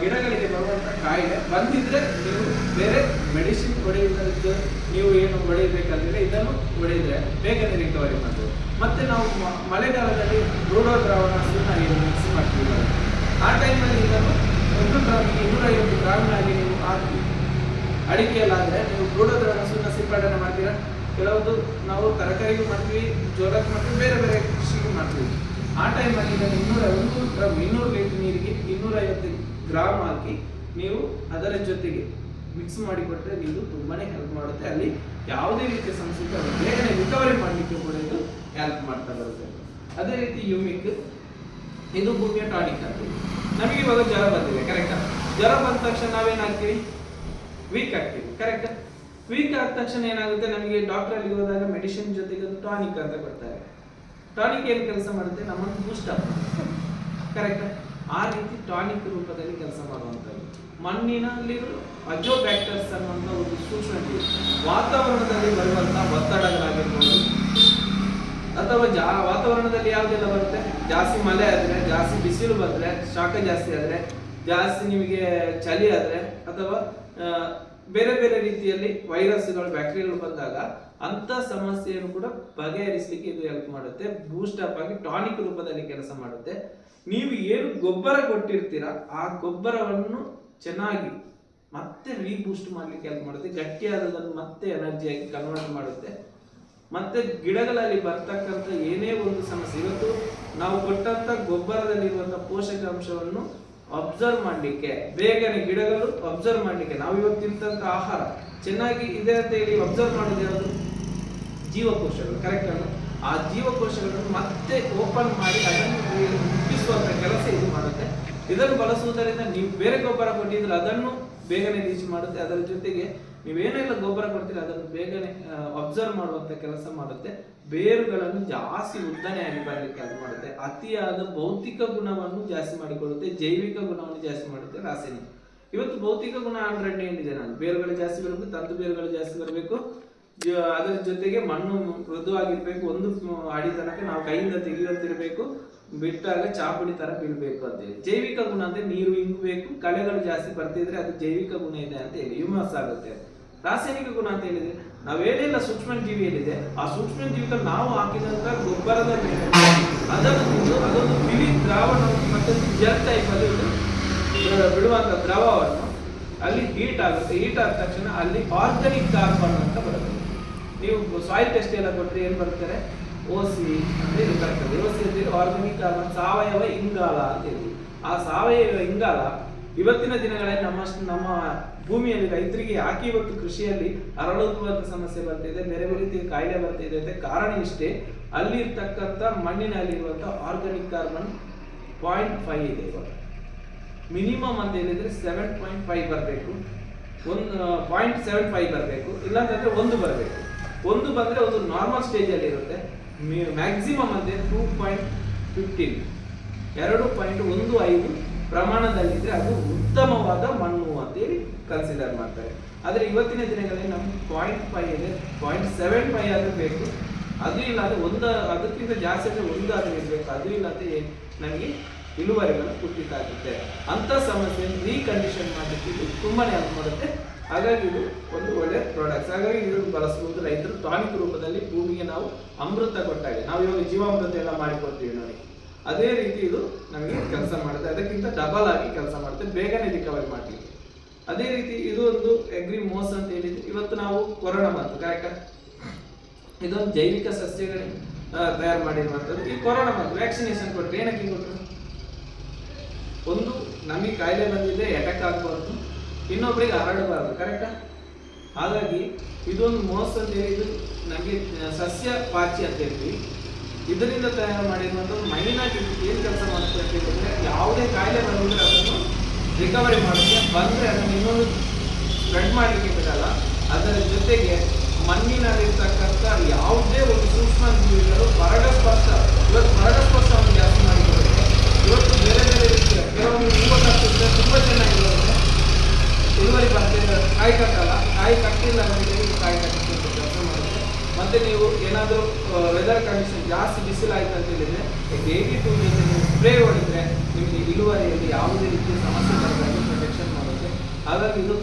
S1: ಗಿಡಗಳಿಗೆ ಬರುವಂತ ಕಾಯಿಲೆ ಬಂದಿದ್ರೆ ನೀವು ಬೇರೆ ಮೆಡಿಸಿನ್ ಹೊಡೆಯುವುದಕ್ಕೆ ನೀವು ಏನು ಹೊಡೆಯಬೇಕಂದ್ರೆ ಇದನ್ನು ಹೊಡೆಯಿದ್ರೆ ಬೇಗನೆ ರಿಕವರಿ ಮಾಡ್ಬೋದು. ಮತ್ತೆ ನಾವು ಮಳೆಗಾಲದಲ್ಲಿ ರೋಡೋ ದ್ರಾವಣ ಮಿಕ್ಸ್ ಮಾಡ್ತೀವಿ, ಆ ಟೈಮಲ್ಲಿ ಇದನ್ನು 1 ಗ್ರಾಮಿಗೆ 250 ಗ್ರಾಮಿನಾಗಿ ನೀವು ಹಾಕಿ ಅಡಿಕೆಯಲ್ಲಾದ್ರೆ ನೀವು ರೋಡೋ ದ್ರಾವಣ ಸುಣ್ಣ ಸಿಂಪಡಣೆ ಮಾಡ್ತೀರಾ. ಕೆಲವೊಂದು ನಾವು ತರಕಾರಿಗೂ ಮಾಡ್ತೀವಿ, ಜೋಳಕ್ಕೆ ಮಾಡ್ತೀವಿ, ಬೇರೆ ಬೇರೆ ಕೃಷಿಗೂ ಮಾಡ್ತೀವಿ. ಆ ಟೈಮಲ್ಲಿ ಇದನ್ನು 200 ಲೀಟರ್ ನೀರಿಗೆ 250 ಗ್ರಾಮ್ ಹಾಕಿ ನೀವು ಅದರ ಜೊತೆಗೆ ಮಿಕ್ಸ್ ಮಾಡಿಕೊಟ್ರೆ ನೀವು ತುಂಬಾನೇ ಹೆಲ್ಪ್ ಮಾಡುತ್ತೆ. ಅಲ್ಲಿ ಯಾವುದೇ ರೀತಿಯ ಸಮಸ್ಯೆ ಬೇಗನೆ ರಿಕವರಿ ಮಾಡಲಿಕ್ಕೆ ಕೂಡ ಇದು ಹೆಲ್ಪ್ ಮಾಡ್ತಾ ಬರುತ್ತೆ. ಅದೇ ರೀತಿ ಯುಮಿಕ್, ಇದು ಭೂಮಿಯ ಟಾನಿಕ್ ಆಗ್ತೀವಿ. ನಮಗೆ ಇವಾಗ ಜ್ವರ ಬಂದಿದೆ, ಕರೆಕ್ಟಾ? ಜ್ವರ ಬಂದ ತಕ್ಷಣ ನಾವೇನಾಗ್ತೀವಿ, ವೀಕ್ ಆಗ್ತೀವಿ, ಕರೆಕ್ಟಾ? ವೀಕ್ ಆದ ತಕ್ಷಣ ಏನಾಗುತ್ತೆ, ನಮಗೆ ಡಾಕ್ಟರ್ ಅಲ್ಲಿ ಹೋದಾಗ ಮೆಡಿಸಿನ್ ಜೊತೆಗೆ ಒಂದು ಟಾನಿಕ್ ಅಂತ ಕೊಡ್ತಾರೆ. ಟಾನಿಕ್ ಏನು ಕೆಲಸ ಮಾಡುತ್ತೆ, ನಮ್ಮನ್ನು ಬೂಸ್ಟ್ ಅಪ್ ಮಾಡುತ್ತೆ, ಕರೆಕ್ಟಾ? ಆ ರೀತಿ ಟಾನಿಕ್ ರೂಪದಲ್ಲಿ ಕೆಲಸ ಮಾಡುವಂಥದ್ದು. ಮಣ್ಣಿನಲ್ಲಿ ಅಜೋಬ್ಯಾಕ್ಟರ್ಸ್ ಅನ್ನುವಂಥ ಒಂದು ಸೂಕ್ಷ್ಮ ಜೀವಿ, ವಾತಾವರಣದಲ್ಲಿ ಬರುವಂತಹ ಒತ್ತಡಗಳಾಗಿರ್ಬೋದು, ಅಥವಾ ವಾತಾವರಣದಲ್ಲಿ ಯಾವುದೆಲ್ಲ ಬರುತ್ತೆ, ಜಾಸ್ತಿ ಮಳೆ ಆದ್ರೆ, ಜಾಸ್ತಿ ಬಿಸಿಲು ಬಂದ್ರೆ, ಶಾಖ ಜಾಸ್ತಿ ಆದ್ರೆ, ಜಾಸ್ತಿ ನಿಮಗೆ ಚಳಿ ಆದ್ರೆ, ಅಥವಾ ಬೇರೆ ಬೇರೆ ರೀತಿಯಲ್ಲಿ ವೈರಸ್ಗಳು, ಬ್ಯಾಕ್ಟೀರಿಯಾಗಳು ಬಂದಾಗ ಅಂತ ಸಮಸ್ಯೆಯನ್ನು ಕೂಡ ಬಗೆಹರಿಸಲಿಕ್ಕೆ ಇದು ಹೆಲ್ಪ್ ಮಾಡುತ್ತೆ. ಬೂಸ್ಟ್ ಅಪ್ ಆಗಿ ಟಾನಿಕ್ ರೂಪದಲ್ಲಿ ಕೆಲಸ ಮಾಡುತ್ತೆ. ನೀವು ಏನು ಗೊಬ್ಬರ ಕೊಟ್ಟಿರ್ತೀರಾ ಆ ಗೊಬ್ಬರವನ್ನು ಚೆನ್ನಾಗಿ ಮತ್ತೆ ರೀಬೂಸ್ಟ್ ಮಾಡ್ಲಿಕ್ಕೆ ಹೆಲ್ಪ್ ಮಾಡುತ್ತೆ. ಗಟ್ಟಿಯಾದದನ್ನು ಮತ್ತೆ ಎನರ್ಜಿಯಾಗಿ ಕನ್ವರ್ಟ್ ಮಾಡುತ್ತೆ. ಮತ್ತೆ ಗಿಡಗಳಲ್ಲಿ ಬರ್ತಕ್ಕಂಥ ಏನೇ ಒಂದು ಸಮಸ್ಯೆ, ಇವತ್ತು ನಾವು ಕೊಟ್ಟಂತ ಗೊಬ್ಬರದಲ್ಲಿರುವಂತಹ ಪೋಷಕಾಂಶವನ್ನು ಅಬ್ಸರ್ವ್ ಮಾಡ್ಲಿಕ್ಕೆ, ಬೇಗನೆ ಗಿಡಗಳು ಅಬ್ಸರ್ವ್ ಮಾಡ್ಲಿಕ್ಕೆ, ನಾವು ಇವತ್ತು ತಿಂತಂತ ಆಹಾರ ಚೆನ್ನಾಗಿ ಇದೆ ಅಂತ ಹೇಳಿ ಅಬ್ಸರ್ವ್ ಮಾಡೋದು ಯಾವುದು, ಜೀವಕೋಶಗಳು, ಕರೆಕ್ಟ್ ಅಲ್ಲ? ಆ ಜೀವಕೋಶಗಳನ್ನು ಮತ್ತೆ ಓಪನ್ ಮಾಡಿ ಅದನ್ನು ಮುಟ್ಟಿಸುವಂತ ಕೆಲಸ ಇದು ಮಾಡುತ್ತೆ. ಇದನ್ನು ಬಳಸುವುದರಿಂದ ನೀವು ಬೇರೆ ಗೊಬ್ಬರ ಕೊಟ್ಟಿದ್ರೆ ಅದನ್ನು ಬೇಗನೆ ರೀಚ್ ಮಾಡುತ್ತೆ. ಅದರ ಜೊತೆಗೆ ನೀವೇನೆಲ್ಲ ಗೊಬ್ಬರ ಕೊಡ್ತೀರ ಅದನ್ನು ಬೇಗನೆ ಅಬ್ಸರ್ವ್ ಮಾಡುವಂತ ಕೆಲಸ ಮಾಡುತ್ತೆ. ಬೇರುಗಳನ್ನು ಜಾಸ್ತಿ ಉದ್ದನೆಯಾಗಿ ಬರಲಿಕ್ಕೆ ಅದು ಮಾಡುತ್ತೆ. ಅತಿಯಾದ ಭೌತಿಕ ಗುಣವನ್ನು ಜಾಸ್ತಿ ಮಾಡಿಕೊಳ್ಳುತ್ತೆ, ಜೈವಿಕ ಗುಣವನ್ನು ಜಾಸ್ತಿ ಮಾಡುತ್ತೆ ರಾಸಾಯನಿಕ. ಇವತ್ತು ಭೌತಿಕ ಗುಣ ಆಲ್ರೆಡಿ ಏನಿದೆ, ನಾನು ಬೇರುಗಳು ಜಾಸ್ತಿ ಬರಬೇಕು, ತಂತು ಬೇರುಗಳು ಜಾಸ್ತಿ ಬರಬೇಕು, ಅದರ ಜೊತೆಗೆ ಮಣ್ಣು ಮೃದುವಾಗಿರ್ಬೇಕು, 1 ಅಡಿ ತನಕ ನಾವು ಕೈಯಿಂದ ತೆಗೆಯುತ್ತಿರಬೇಕು, ಬಿಟ್ಟಾಗ ಚಾಪುಡಿ ತರ ಬೀಳ್ಬೇಕು ಅಂತ ಹೇಳಿ. ಜೈವಿಕ ಗುಣ ಅಂದ್ರೆ ನೀರು ಇಂಗಬೇಕು, ಕಳೆಗಳು ಜಾಸ್ತಿ ಬರ್ತಿದ್ರೆ ಅದು ಜೈವಿಕ ಗುಣ ಇದೆ ಅಂತ ಹೇಳಿ ಹ್ಯೂಮಸ್ ಆಗುತ್ತೆ. ರಾಸಾಯನಿಕ ಗುಣ ಅಂತ ಹೇಳಿದ್ರೆ ನಾವೇನೆಲ್ಲ ಸೂಕ್ಷ್ಮ ಜೀವಿ ಏನಿದೆ ಆ ಸೂಕ್ಷ್ಮ ಜೀವಿಗಳು ನಾವು ಹಾಕಿದಂತ ಗೊಬ್ಬರದ ಮೇಲೆ ಅದನ್ನು ತಿಂದು ಅದೊಂದು ಬಿಳಿ ದ್ರಾವಣವನ್ನು ಮತ್ತೆ ಜೆಲ್ ಟೈಪ್ ಅಲ್ಲಿ ಬಿಡುವಂತ ದ್ರವವನ್ನು ಅಲ್ಲಿ ಹೀಟ್ ಆಗುತ್ತೆ. ಹೀಟ್ ಆದ ತಕ್ಷಣ ಅಲ್ಲಿ ಆರ್ಗಾನಿಕ್ ಕಾರ್ಬನ್ ಅಂತ ಬರುತ್ತೆ. ನೀವು ಸಾಯಿಲ್ ಟೆಸ್ಟ್ ಎಲ್ಲ ಕೊಟ್ಟರೆ ಏನ್ ಬರ್ತಾರೆ, OC ಅಂತ ಇದು ಬರ್ತದೆ. OC ಅಂದ್ರೆ ಆರ್ಗಾನಿಕ್ ಕಾರ್ಬನ್, ಸಾವಯವ ಇಂಗಾಲ ಅಂತ ಹೇಳಿ. ಆ ಸಾವಯವ ಇಂಗಾಲ ಇವತ್ತಿನ ದಿನಗಳಲ್ಲಿ ನಮ್ಮ ಭೂಮಿಯಲ್ಲಿ ರೈತರಿಗೆ ಯಾಕೆ ಇವತ್ತು ಕೃಷಿಯಲ್ಲಿ ಅರಳುವಂತ ಸಮಸ್ಯೆ ಬರ್ತಿದೆ, ಬೇರೆ ಬೇರೆ ರೀತಿಯ ಕಾಯಿಲೆ ಬರ್ತಿದೆ ಅಂತ ಕಾರಣ ಇಷ್ಟೇ. ಅಲ್ಲಿ ಇರ್ತಕ್ಕಂಥ ಮಣ್ಣಿನಲ್ಲಿ ಇರುವಂತ ಆರ್ಗಾನಿಕ್ ಕಾರ್ಬನ್ 0.5 ಇದೆ. ಇವಾಗ ಮಿನಿಮಮ್ ಅಂತ ಹೇಳಿದ್ರೆ 7.5 ಬರಬೇಕು, 0.75 ಬರಬೇಕು, ಇಲ್ಲಾಂತಂದ್ರೆ 1 ಬರಬೇಕು. 1 ಬಂದ್ರೆ ಒಂದು ನಾರ್ಮಲ್ ಸ್ಟೇಜ್ ಅಲ್ಲಿ ಇರುತ್ತೆ. ಮ್ಯಾಕ್ಸಿಮಮ್ ಅಂದ್ರೆ 2.15 2.15 ಪ್ರಮಾಣದಲ್ಲಿದ್ರೆ ಅದು ಉತ್ತಮವಾದ ಮಣ್ಣು ಅಂತೇಳಿ ಕನ್ಸಿಡರ್ ಮಾಡ್ತಾರೆ. ಆದ್ರೆ ಇವತ್ತಿನ ದಿನಗಳಲ್ಲಿ ನಮ್ಗೆ 0.5 ಇದೆ, 0.75 ಆದ್ರೂ ಬೇಕು. ಅದು ಇಲ್ಲ ಅಂದ್ರೆ ಅದಕ್ಕಿಂತ ಜಾಸ್ತಿ ಅಂದ್ರೆ ಒಂದಾದ್ರೂ ಇರ್ಬೇಕು. ಅದು ಇಲ್ಲ ಅಂದ್ರೆ ನಮಗೆ ಇಳುವರಿಗಳು ಕುಂಠಿತ ಆಗುತ್ತೆ. ಅಂತ ಸಮಸ್ಯೆ ರೀಕಂಡೀಷನ್ ಮಾಡಲಿಕ್ಕೆ ಇದು ತುಂಬಾನೇ ಹೆಲ್ಪ್ ಮಾಡುತ್ತೆ. ಹಾಗಾಗಿ ಇದು ಒಂದು ಒಳ್ಳೆ ಪ್ರಾಡಕ್ಟ್ಸ್. ಹಾಗಾಗಿ ಇದು ಬಳಸಬಹುದು. ರೈತರು ಟಾನಿಕ್ ರೂಪದಲ್ಲಿ ಭೂಮಿಗೆ ನಾವು ಅಮೃತ ಕೊಟ್ಟಾಗೆ ನಾವು ಇವಾಗ ಜೀವಾಮೃತ ಎಲ್ಲ ಮಾಡಿಕೊಡ್ತೀವಿ ನೋಡಿ, ಅದೇ ರೀತಿ ಇದು ನಮಗೆ ಕೆಲಸ ಮಾಡುತ್ತೆ. ಅದಕ್ಕಿಂತ ಡಬಲ್ ಆಗಿ ಕೆಲಸ ಮಾಡುತ್ತೆ, ಬೇಗನೆ ರಿಕವರಿ ಮಾಡಲಿಕ್ಕೆ. ಅದೇ ರೀತಿ ಇದು ಒಂದು ಅಗ್ರಿ ಮೋಸ್ ಅಂತ ಹೇಳಿದ್ರೆ ಇವತ್ತು ನಾವು ಕೊರೋನಾ ಬಂತು ಕರೆಕ್ಟ್, ಇದೊಂದು ಜೈವಿಕ ಸಸ್ಯಗಳೇ ತಯಾರು ಮಾಡಿರುವಂಥದ್ದು. ಈ ಕೊರೋನಾ ಬಂತು, ವ್ಯಾಕ್ಸಿನೇಷನ್ ಕೊಟ್ಟರೆ ಏನಕ್ಕೆ ಕೊಟ್ಟರು? ಒಂದು ನಮಗೆ ಕಾಯಿಲೆ ಬಂದಿದೆ, ಅಟ್ಯಾಕ್ ಆಗಬಾರ್ದು, ಇನ್ನೊಬ್ಬರಿಗೆ ಹರಡಬಾರ್ದು ಕರೆಕ್ಟಾ. ಹಾಗಾಗಿ ಇದೊಂದು ಮೋಸ್ ಅಂತ ಹೇಳಿದ್ದು ನಮಗೆ ಸಸ್ಯ ಪಾಚಿ ಅಂತ ಹೇಳ್ತೀವಿ. ಇದರಿಂದ ತಯಾರು ಮಾಡಿರುವಂಥದ್ದು ಮೈನ್ ಆಗಿ ಏನು ಕೆಲಸ ಮಾಡುತ್ತೆ ಅಂತ ಹೇಳಿದ್ರೆ ಯಾವುದೇ ಕಾಯಿಲೆ ಬಂದಿದ್ರೆ ಅದನ್ನು ರಿಕವರಿ ಮಾಡುತ್ತೆ. ಬಂದರೆ ಅದನ್ನು ಇನ್ನೊಂದು ಸ್ಪ್ರೆಡ್ ಮಾಡಲಿಕ್ಕೆ ಬಿಡಲ್ಲ. ಅದರ ಜೊತೆಗೆ ಮಣ್ಣಿನಲ್ಲಿರ್ತಕ್ಕಂಥ ಯಾವುದೇ ಒಂದು ಸೂಕ್ಷ್ಮ ಜೀವಿಗಳು ಪರಾಗಸ್ಪರ್ಶ, ಇವತ್ತು ಪರಾಗಸ್ಪರ್ಶವನ್ನು ಜಾಸ್ತಿ ಮಾಡಿಕೊಡುತ್ತೆ. ಇವತ್ತು ಬೇರೆ ಬೇರೆ ರೀತಿಯ ಕೆಲವೊಂದು ಹೂವು ಕಟ್ಟಿದ್ರೆ ತುಂಬ ಚೆನ್ನಾಗಿರುತ್ತೆ, ಇಳುವರಿ ಬರ್ತದೆ. ಕಾಯಿ ಕಟ್ಟಲ್ಲ, ಕಾಯಿ ಕಟ್ಟಿಲ್ಲ ನಮಗೆ ಕಾಯಿ ಕಟ್ಟಿಗೆ ಕೆಲಸ ಮಾಡುತ್ತೆ. ಮತ್ತೆ ನೀವು ಏನಾದರೂ ವೆದರ್ ಕಂಡೀಷನ್ ಜಾಸ್ತಿ ಬಿಸಿಲಾಯ್ತು ಅಂತ ಹೇಳಿದ್ರೆ ಡೈಲಿ 2 ಡೇಸ್ ನೀವು ಸ್ಪ್ರೇ ಹೊಡಿದ್ರೆ ನಿಮಗೆ ಇಳುವರಿಯಲ್ಲಿ ಯಾವುದೇ ರೀತಿಯ ಸಮಸ್ಯೆ ಬರದಾಗಿ ಪ್ರೊಟೆಕ್ಷನ್ ಮಾಡುತ್ತೆ. ಹಾಗಾಗಿ ಇದು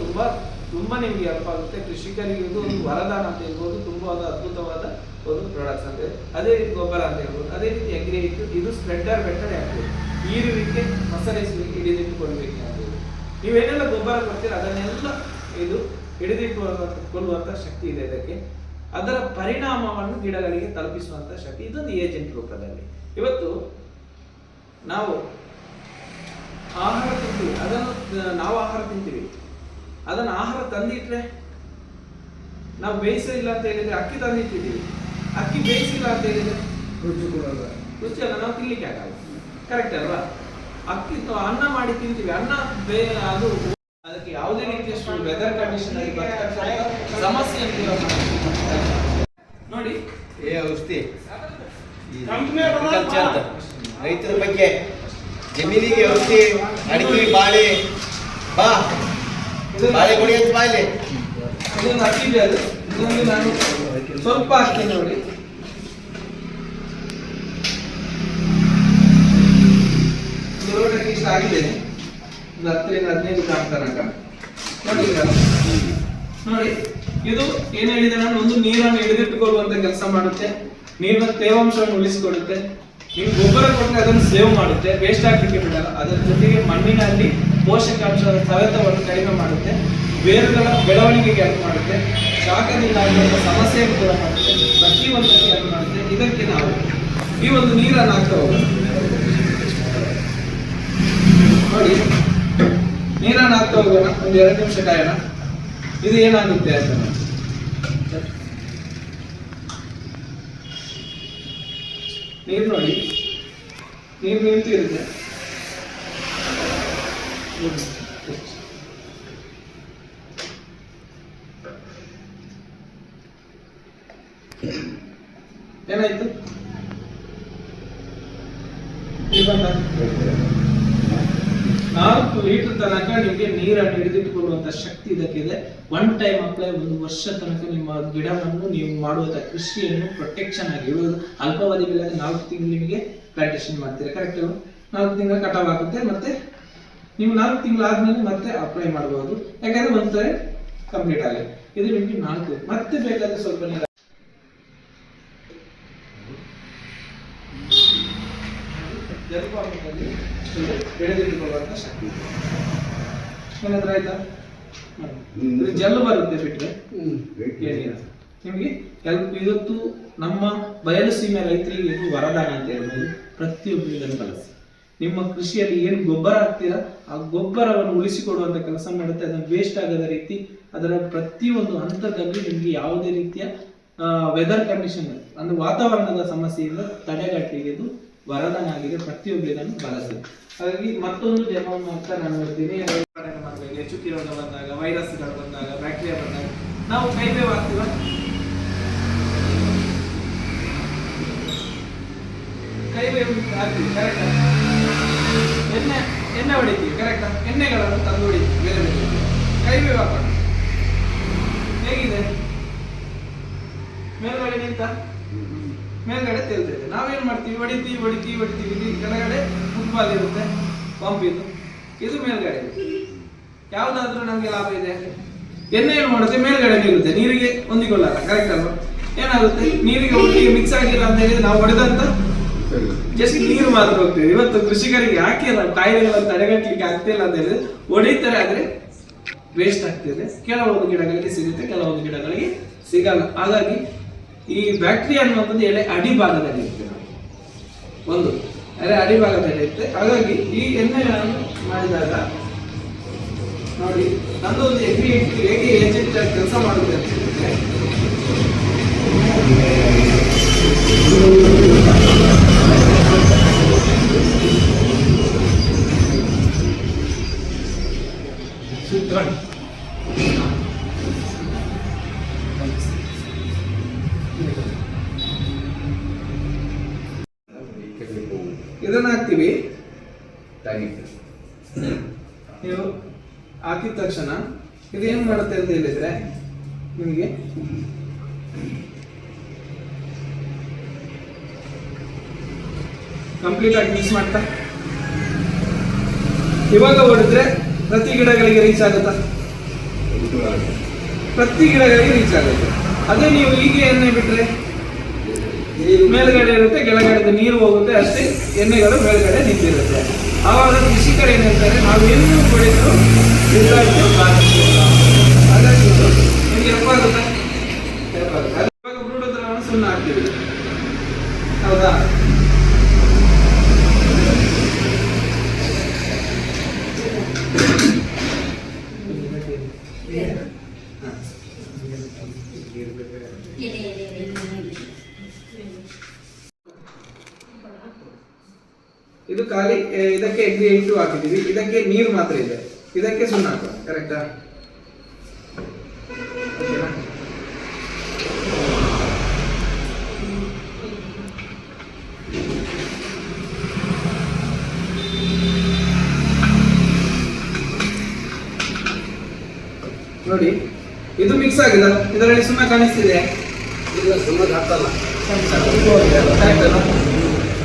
S1: ತುಂಬಾ ನಿಮಗೆ ಹೆಲ್ಪ್ ಆಗುತ್ತೆ. ಕೃಷಿಕರಿಗೆ ಇದು ಒಂದು ವರದಾನ ಅಂತ ಹೇಳ್ಬೋದು, ತುಂಬಾ ಅದ್ಭುತವಾದ ಒಂದು ಪ್ರಾಡಕ್ಟ್ಸ್ ಅಂತ. ಅದೇ ರೀತಿ ಗೊಬ್ಬರ ಅಂತ ಹೇಳ್ಬೋದು. ಅದೇ ರೀತಿ ಅಗ್ರಿ ಇದು ಸ್ಪ್ರೆಡ್ಡರ್ ಬೆಟರ್ ಆಗ್ಬೋದು, ಈರುವಿಕೆ ಮಸರಿಸಲಿಕ್ಕೆ ಹಿಡಿದಿಟ್ಟುಕೊಳ್ಬೇಕು ಆಗ್ಬೋದು. ನೀವೇನೆಲ್ಲ ಗೊಬ್ಬರ ಕೊಡ್ತೀರ ಅದನ್ನೆಲ್ಲ ಇದು ಹಿಡಿದಿಟ್ಟುಕೊಳ್ಳುವಂತ ಶಕ್ತಿ ಇದೆ ಇದಕ್ಕೆ. ಅದರ ಪರಿಣಾಮವನ್ನು ಗಿಡಗಳಿಗೆ ತಲುಪಿಸುವಂತ ಶಕ್ತಿ ಇದೊಂದು ಏಜೆಂಟ್ ರೂಪದಲ್ಲಿ. ಇವತ್ತು ನಾವು ಆಹಾರ ತಿಂತೀವಿ, ನಾವು ಆಹಾರ ತಿಂತೀವಿ, ಅದನ್ನು ಆಹಾರ ತಂದಿಟ್ರೆ ನಾವು ಬೇಯಿಸಿಲ್ಲ ಅಂತ ಹೇಳಿದ್ರೆ ಅಕ್ಕಿ ತಂದಿಟ್ಟಿದ್ದೀವಿ, ಅಕ್ಕಿ ಬೇಯಿಸಿಲ್ಲ ಅಂತ ಹೇಳಿದ್ರೆ ರುಚಿ ಅಲ್ಲ, ನಾವು ತಿನ್ಲಿಕ್ಕೆ ಆಗಲ್ಲ ಕರೆಕ್ಟ್ ಅಲ್ವಾ. ಅಕ್ಕಿ ಅನ್ನ ಮಾಡಿ ತಿಂತೀವಿ, ಅನ್ನ ಅದು ಅದಕ್ಕೆ ಯಾವುದೇ ರೀತಿಯಷ್ಟು ವೆದರ್ ಕಂಡೀಷನ್ ಅಲ್ಲಿ ಸಮಸ್ಯೆ ನೋಡಿ.
S2: ಔಷಧಿ ರೈತರ ಬಗ್ಗೆ ಜಮೀನಿಗೆ ಔಷಧಿ, ಅಡಿಕೆ, ಬಾಳೆ ಕೊಡಿ ಅಂತ ಬಾಳೆ.
S1: ಇದೊಂದು ಅಕ್ಕಿದೆ, ಅದು ಇದೊಂದು ನಾನು ಸ್ವಲ್ಪ ಹಾಕ್ತೀನಿ ನೋಡಿ. ಇಷ್ಟ ಆಗಿದೆ, 10 ರಿಂದ 15 ಗ್ರಾಂ ತನಕ ನೋಡಿ. ಇದು ಏನ್ ಹೇಳಿದೆ ನಾನು, ಒಂದು ನೀರನ್ನು ಹಿಡಿದಿಟ್ಟುಕೊಳ್ಳುವಂತ ಕೆಲಸ ಮಾಡುತ್ತೆ, ನೀರಿನ ತೇವಾಂಶವನ್ನು ಉಳಿಸಿಕೊಳ್ಳುತ್ತೆ. ನೀವು ಗೊಬ್ಬರ ಕೊಟ್ಟರೆ ಅದನ್ನು ಸೇವ್ ಮಾಡುತ್ತೆ, ವೇಸ್ಟ್ ಆಗಲಿಕ್ಕೆ ಬಿಡಲ್ಲ. ಅದರ ಜೊತೆಗೆ ಮಣ್ಣಿನಲ್ಲಿ ಪೋಷಕಾಂಶದ ಸವೆತವನ್ನು ಕಡಿಮೆ ಮಾಡುತ್ತೆ, ಬೇರುಗಳ ಬೆಳವಣಿಗೆಗೆ ಹೆಲ್ಪ್ ಮಾಡುತ್ತೆ, ಶಾಖದಿಂದ ಆಗುವಂಥ ಸಮಸ್ಯೆಯನ್ನು ಕೂಡ ಮಾಡುತ್ತೆ, ಪ್ರತಿಯೊಂದಕ್ಕೆ ಹೆಲ್ಪ್ ಮಾಡುತ್ತೆ. ಇದಕ್ಕೆ ನಾವು ಈ ಒಂದು ನೀರನ್ನು ಹಾಕ್ತಾ ಹೋಗೋಣ ನೋಡಿ. ನೀರನ್ನು ಹಾಕ್ತಾ ಹೋಗೋಣ, ಒಂದು 2 ನಿಮಿಷ ಕಾಯೋಣ. ಇದು ಏನಾಗುತ್ತೆ ಅಂತ ನೀರು ನೋಡಿ, ನೀರು ನಿಂತು ಇರುತ್ತೆ. ಏನಾಯ್ತು? 4 ಲೀಟರ್ ತನಕ ನಿಮಗೆ ನೀರನ್ನು ಹಿಡಿದಿಟ್ಟುಕೊಳ್ಳುವಂತ ಶಕ್ತಿ ಇದಕ್ಕಿದೆ. 1 ಟೈಮ್ ಅಪ್ಲೈ 1 ವರ್ಷ ತನಕ ನಿಮ್ಮ ಗಿಡವನ್ನು ನೀವು ಮಾಡುವಂತ ಕೃಷಿಯನ್ನು ಪ್ರೊಟೆಕ್ಷನ್ ಆಗಿ ಇರುವುದು. ಅಲ್ಪಾವಧಿ ಬೆಳೆ 4 ತಿಂಗಳು ನಿಮಗೆ ಪ್ಲಾಂಟೇಶನ್ ಮಾಡ್ತೀರಾ ಕರೆಕ್ಟ್. 4 ತಿಂಗಳ ಕಟಾವ್ ಆಗುತ್ತೆ, ಮತ್ತೆ ನೀವು 4 ತಿಂಗಳಾದ್ಮೇಲೆ ಮತ್ತೆ ಅಪ್ಲೈ ಮಾಡಬಹುದು, ಯಾಕಂದ್ರೆ ಒಂದ್ಸರಿ ಕಂಪ್ಲೀಟ್ ಆಗಿದೆ. ಇದು ನಿಮಗೆ 4, ಮತ್ತೆ ಬೇಕಾದ್ರೆ ಸ್ವಲ್ಪ ನೀರು ಹಿಡಿದಿಟ್ಟುಕೊಳ್ಳುವಂತ ಶಕ್ತಿ ಏನಾದ್ರೂ ಆಯ್ತಾ? ಜಲ್ಲು ಬರುತ್ತೆ ಬಿಟ್ರೆ ಏನಿಲ್ಲ ನಿಮಗೆ ಹೆಲ್ಪ್. ಇವತ್ತು ನಮ್ಮ ಬಯಲು ಸೀಮೆ ರೈತರಿಗೆ ಇದು ವರದಾನ ಅಂತ ಹೇಳ್ಬೋದು. ಪ್ರತಿಯೊಬ್ಬರು ಇದನ್ನು ಬಳಸಿ. ನಿಮ್ಮ ಕೃಷಿಯಲ್ಲಿ ಏನು ಗೊಬ್ಬರ ಹಾಕ್ತೀರಾ ಆ ಗೊಬ್ಬರವನ್ನು ಉಳಿಸಿಕೊಡುವಂತ ಕೆಲಸ ಮಾಡುತ್ತೆ. ಅದನ್ನು ವೇಸ್ಟ್ ಆಗದ ರೀತಿ ಅದರ ಪ್ರತಿಯೊಂದು ಹಂತದಲ್ಲಿ ನಿಮಗೆ ಯಾವುದೇ ರೀತಿಯ ವೆದರ್ ಕಂಡೀಷನ್ ಅಂದ್ರೆ ವಾತಾವರಣದ ಸಮಸ್ಯೆಯಿಂದ ತಡೆಗಟ್ಟಲಿಕ್ಕೆ ಇದು ವರದಾನ ಆಗಿದೆ. ಪ್ರತಿಯೊಬ್ಬರು ಇದನ್ನು ಬಳಸಿ. ಹಾಗಾಗಿ ಮತ್ತೊಂದು ಡೆಮೋವನ್ನು ಅಂತ ನಾನು ಹೇಳ್ತೀನಿ. ಚುಕ್ಕಿ ರೋಗ ಬಂದಾಗ, ವೈರಸ್ಗಳು ಬಂದಾಗ, ಬ್ಯಾಕ್ಟೀರಿಯಾ ಬಂದಾಗ ನಾವು ಕೈಬೇವು ಹಾಕ್ತೀವ. ಕೈಬೇವು ಹಾಕ್ತೀವಿ ಕರೆಕ್ಟ್. ಎಣ್ಣೆ ಎಣ್ಣೆ ಹೊಡಿತೀವಿ, ಕರೆಕ್ಟಾ? ಎಣ್ಣೆಗಳನ್ನು ತಂದು ಹೊಡಿತೀವಿ ಬೇರೆ ಬೇರೆ. ಕೈ ವೇವ್ ಹಾಕೋಣ. ಹೇಗಿದೆ? ಮೇಲ್ಗಡೆ ನಿಂತ ಮೇಲ್ಗಡೆ ತೇಲ್ತೈತೆ. ನಾವೇನ್ ಮಾಡ್ತೀವಿ? ಹೊಡಿತೀವಿ. ಇಲ್ಲಿ ಕೆಳಗಡೆ ಫುಟ್ಬಾಲ್ ಇರುತ್ತೆ, ಪಂಪ್ ಇದು ಮೇಲ್ಗಡೆ ಇದೆ. ಯಾವ್ದಾದ್ರೂ ನಮ್ಗೆ ಲಾಭ ಇದೆ? ಎಣ್ಣೆ ಏನ್ ಮಾಡುತ್ತೆ? ಮೇಲ್ಗಡೆ ನಿಲ್ಲುತ್ತೆ, ನೀರಿಗೆ ಹೊಂದಿಕೊಳ್ಳಲ್ಲ, ಕರೆಕ್ಟ್ ಅಲ್ವಾ? ಏನಾಗುತ್ತೆ? ನೀರಿಗೆ ಒಟ್ಟಿಗೆ ಮಿಕ್ಸ್ ಆಗಿಲ್ಲ ಅಂತ ಹೇಳಿದ್ರೆ ನಾವು ಹೊಡೆದಂತ ಜಸ್ಟ್ ನೀರು ಮಾತ್ರ ಹೋಗ್ತೀವಿ. ಇವತ್ತು ಕೃಷಿಕರಿಗೆ ಯಾಕೆ ಕಾಯಿಲೆಗಳನ್ನು ತಡೆಗಟ್ಟಲಿಕ್ಕೆ ಆಗ್ತಿಲ್ಲ ಅಂತ ಹೇಳಿದ್ರೆ ಹೊಡಿತಾರೆ, ಆದ್ರೆ ವೇಸ್ಟ್ ಆಗ್ತಿದೆ. ಕೆಲವೊಂದು ಗಿಡಗಳಿಗೆ ಸಿಗುತ್ತೆ, ಕೆಲವೊಂದು ಗಿಡಗಳಿಗೆ ಸಿಗಲ್ಲ. ಹಾಗಾಗಿ ಈ ಬ್ಯಾಕ್ಟೀರಿಯಾ ಅನ್ನುವಂಥದ್ದು ಎಲೆ ಅಡಿಭಾಗದಲ್ಲಿ ಇರುತ್ತೆ. ಒಂದು ಎಲೆ ಅಡಿಭಾಗದಲ್ಲಿ ಇರುತ್ತೆ. ಹಾಗಾಗಿ ಈ ಎಣ್ಣೆಗಳನ್ನು ಮಾಡಿದಾಗ ನೋಡಿ, ನಂದು ಒಂದು ಎಗ್ರಿಮೆಂಟ್ ಹೇಗೆ ಏಜೆಂಟ್ ಕೆಲಸ ಮಾಡುತ್ತೆ ಅಂತ ಹೇಳಿದ್ರೆ, ಇದನ್ನ ಹಾಕ್ತಿವಿ. ನೀವು ಹಾಕಿದ ತಕ್ಷಣ ಇದು ಏನ್ ಮಾಡುತ್ತೆ ಅಂತ ಹೇಳಿದ್ರೆ ನಿಮಗೆ ಕಂಪ್ಲೀಟ್ ಆಗಿ ಮಿಕ್ಸ್ ಮಾಡ್ತಾ ಇವಾಗ ಹೊಡೆದ್ರೆ ಪ್ರತಿ ಗಿಡಗಳಿಗೆ ರೀಚ್ ಆಗುತ್ತಾ? ಪ್ರತಿ ಗಿಡಗಳಿಗೆ ರೀಚ್ ಆಗುತ್ತೆ. ಅದೇ ನೀವು ಹೀಗೆ ಎಣ್ಣೆ ಬಿಟ್ರೆ ಮೇಲ್ಗಡೆ ಇರುತ್ತೆ, ಕೆಳಗಡೆ ನೀರು ಹೋಗುತ್ತೆ, ಅಷ್ಟೇ ಎಣ್ಣೆಗಳು ಮೇಲ್ಗಡೆ ನಿಂತಿರುತ್ತೆ. ಆವಾಗ ಕೃಷಿಕರು ಏನ್ ಹೇಳ್ತಾರೆ, ನಾವು ಏನು ಹೊಡೆದ್ರು ಹಾಗಾಗಿ ನಿಮ್ಗೆ ಎಪ್ಪಾಗುತ್ತೆ. ಇವಾಗ ಬ್ರೂಡ್ ದ್ರಾವಣ ಸುಣ್ಣ ಹಾಕ್ತೀವಿ, ಹೌದಾ? ಇದು ಖಾಲಿ ಇದಕ್ಕೆ ಎಗ್ರಿ ಹಾಕಿದೀವಿ, ಇದಕ್ಕೆ ನೀರು ಮಾತ್ರ ಇದೆ, ಇದಕ್ಕೆ ಸುಣ್ಣ ಹಾಕೋಣ, ಕರೆಕ್ಟಾ? ನೋಡಿ, ಇದು ಮಿಕ್ಸ್ ಆಗಿದೆ, ಇದರಲ್ಲಿ ಸುಣ್ಣ ಕಾಣಿಸ್ತಿದೆ.
S2: ಇಲ್ಲ, ಸುಮ್ಮನೆ ಹಾಕಲ್ಲ.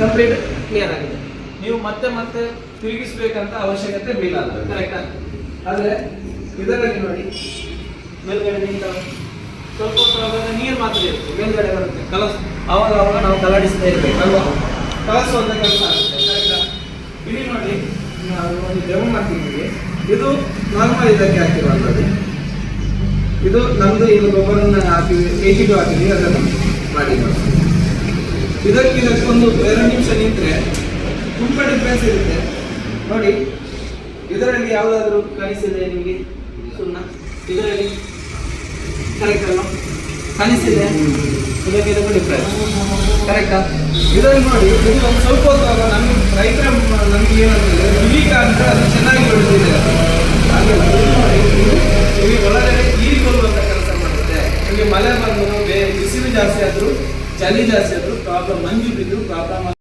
S1: ಕಂಪ್ಲೀಟ್ ಕ್ಲಿಯರ್ ಆಗಿದೆ. ನೀವು ಮತ್ತೆ ಮತ್ತೆ ತಿರುಗಿಸ್ಬೇಕಂತ ಅವಶ್ಯಕತೆ ಬೀಳಲ್ಲ, ಕರೆಕ್ಟಾ? ಆದ್ರೆ ಇದರಲ್ಲಿ ನೋಡಿ, ಮೇಲ್ಗಡೆ ನಿಂತ ಸ್ವಲ್ಪ ಹೊತ್ತು ನೀರು ಮಾತ್ರ ಇರುತ್ತೆ, ಮೇಲ್ಗಡೆ ಬರುತ್ತೆ ಕಲಸ್. ಅವಾಗ ನಾವು ಕಲಾಡಿಸ್ತಾ ಇರ್ಬೇಕು ಅಲ್ವಾ? ಕಲಸುವಂತ ಕೆಲಸ ಆಗುತ್ತೆ, ಕರೆಕ್ಟಾ? ಇಲ್ಲಿ ನೋಡಿ, ನಾವು ಒಂದು ಡೆಮೋ ಮಾಡ್ತಿದ್ದೀವಿ. ಇದು ನಾರ್ಮಲ್ ಇದಕ್ಕೆ ಹಾಕಿರುವಂಥದ್ದು. ಇದು ನಮ್ದು ಇದು ಗೊಬ್ಬರನ್ನ ಹಾಕಿದ್ವಿ, 82 ಹಾಕಿದ್ವಿ, ಅದನ್ನು ಮಾಡಿದ್ವಿ. ಇದಕ್ಕೊಂದು 2 ನಿಮಿಷ ನಿಂತರೆ ತುಂಬಾ ಡಿಫ್ರೆನ್ಸ್ ಇರುತ್ತೆ. ನೋಡಿ, ಇದರಲ್ಲಿ ಯಾವುದಾದ್ರೂ ಕಾಣಿಸಿದೆ ನಿಮಗೆ ಸುಣ್ಣ? ಇದರಲ್ಲಿ ಕರೆಕ್ಟ್ ಅಲ್ವಾ? ಕಾಣಿಸ್ತಿದೆ? ಇದಕ್ಕೆ ಡಿಫ್ರೆನ್ಸ್, ಕರೆಕ್ಟಾ? ಇದರಲ್ಲಿ ನೋಡಿ, ಇದು ಒಂದು ಸ್ವಲ್ಪ ಹೊತ್ತು ನಮಗೆ ರೈತರ ನಮಗೆ ಏನಂದ್ರೆ ವಿಲೀಕ ಅಂತ ಅದು ಚೆನ್ನಾಗಿ ಬೆಳೆದಿದೆ. ಹಾಗೆ ಇಲ್ಲಿ ಒಳಗಡೆ ಹೀರಿಕೊಳ್ಳುವಂತ ಕೆಲಸ ಮಾಡುತ್ತೆ. ನಿಮಗೆ ಮಳೆ ಬಂದರೂ ಬಿಸಿಲು ಜಾಸ್ತಿ ಆದರೂ ಚಳಿ ಜಾಸ್ತಿ ಆದರೂ ಪ್ರಾಬ್ಲಮ್, ಮಂಜು ಬಿದ್ದು ಪ್ರಾಬ್ಲಮ್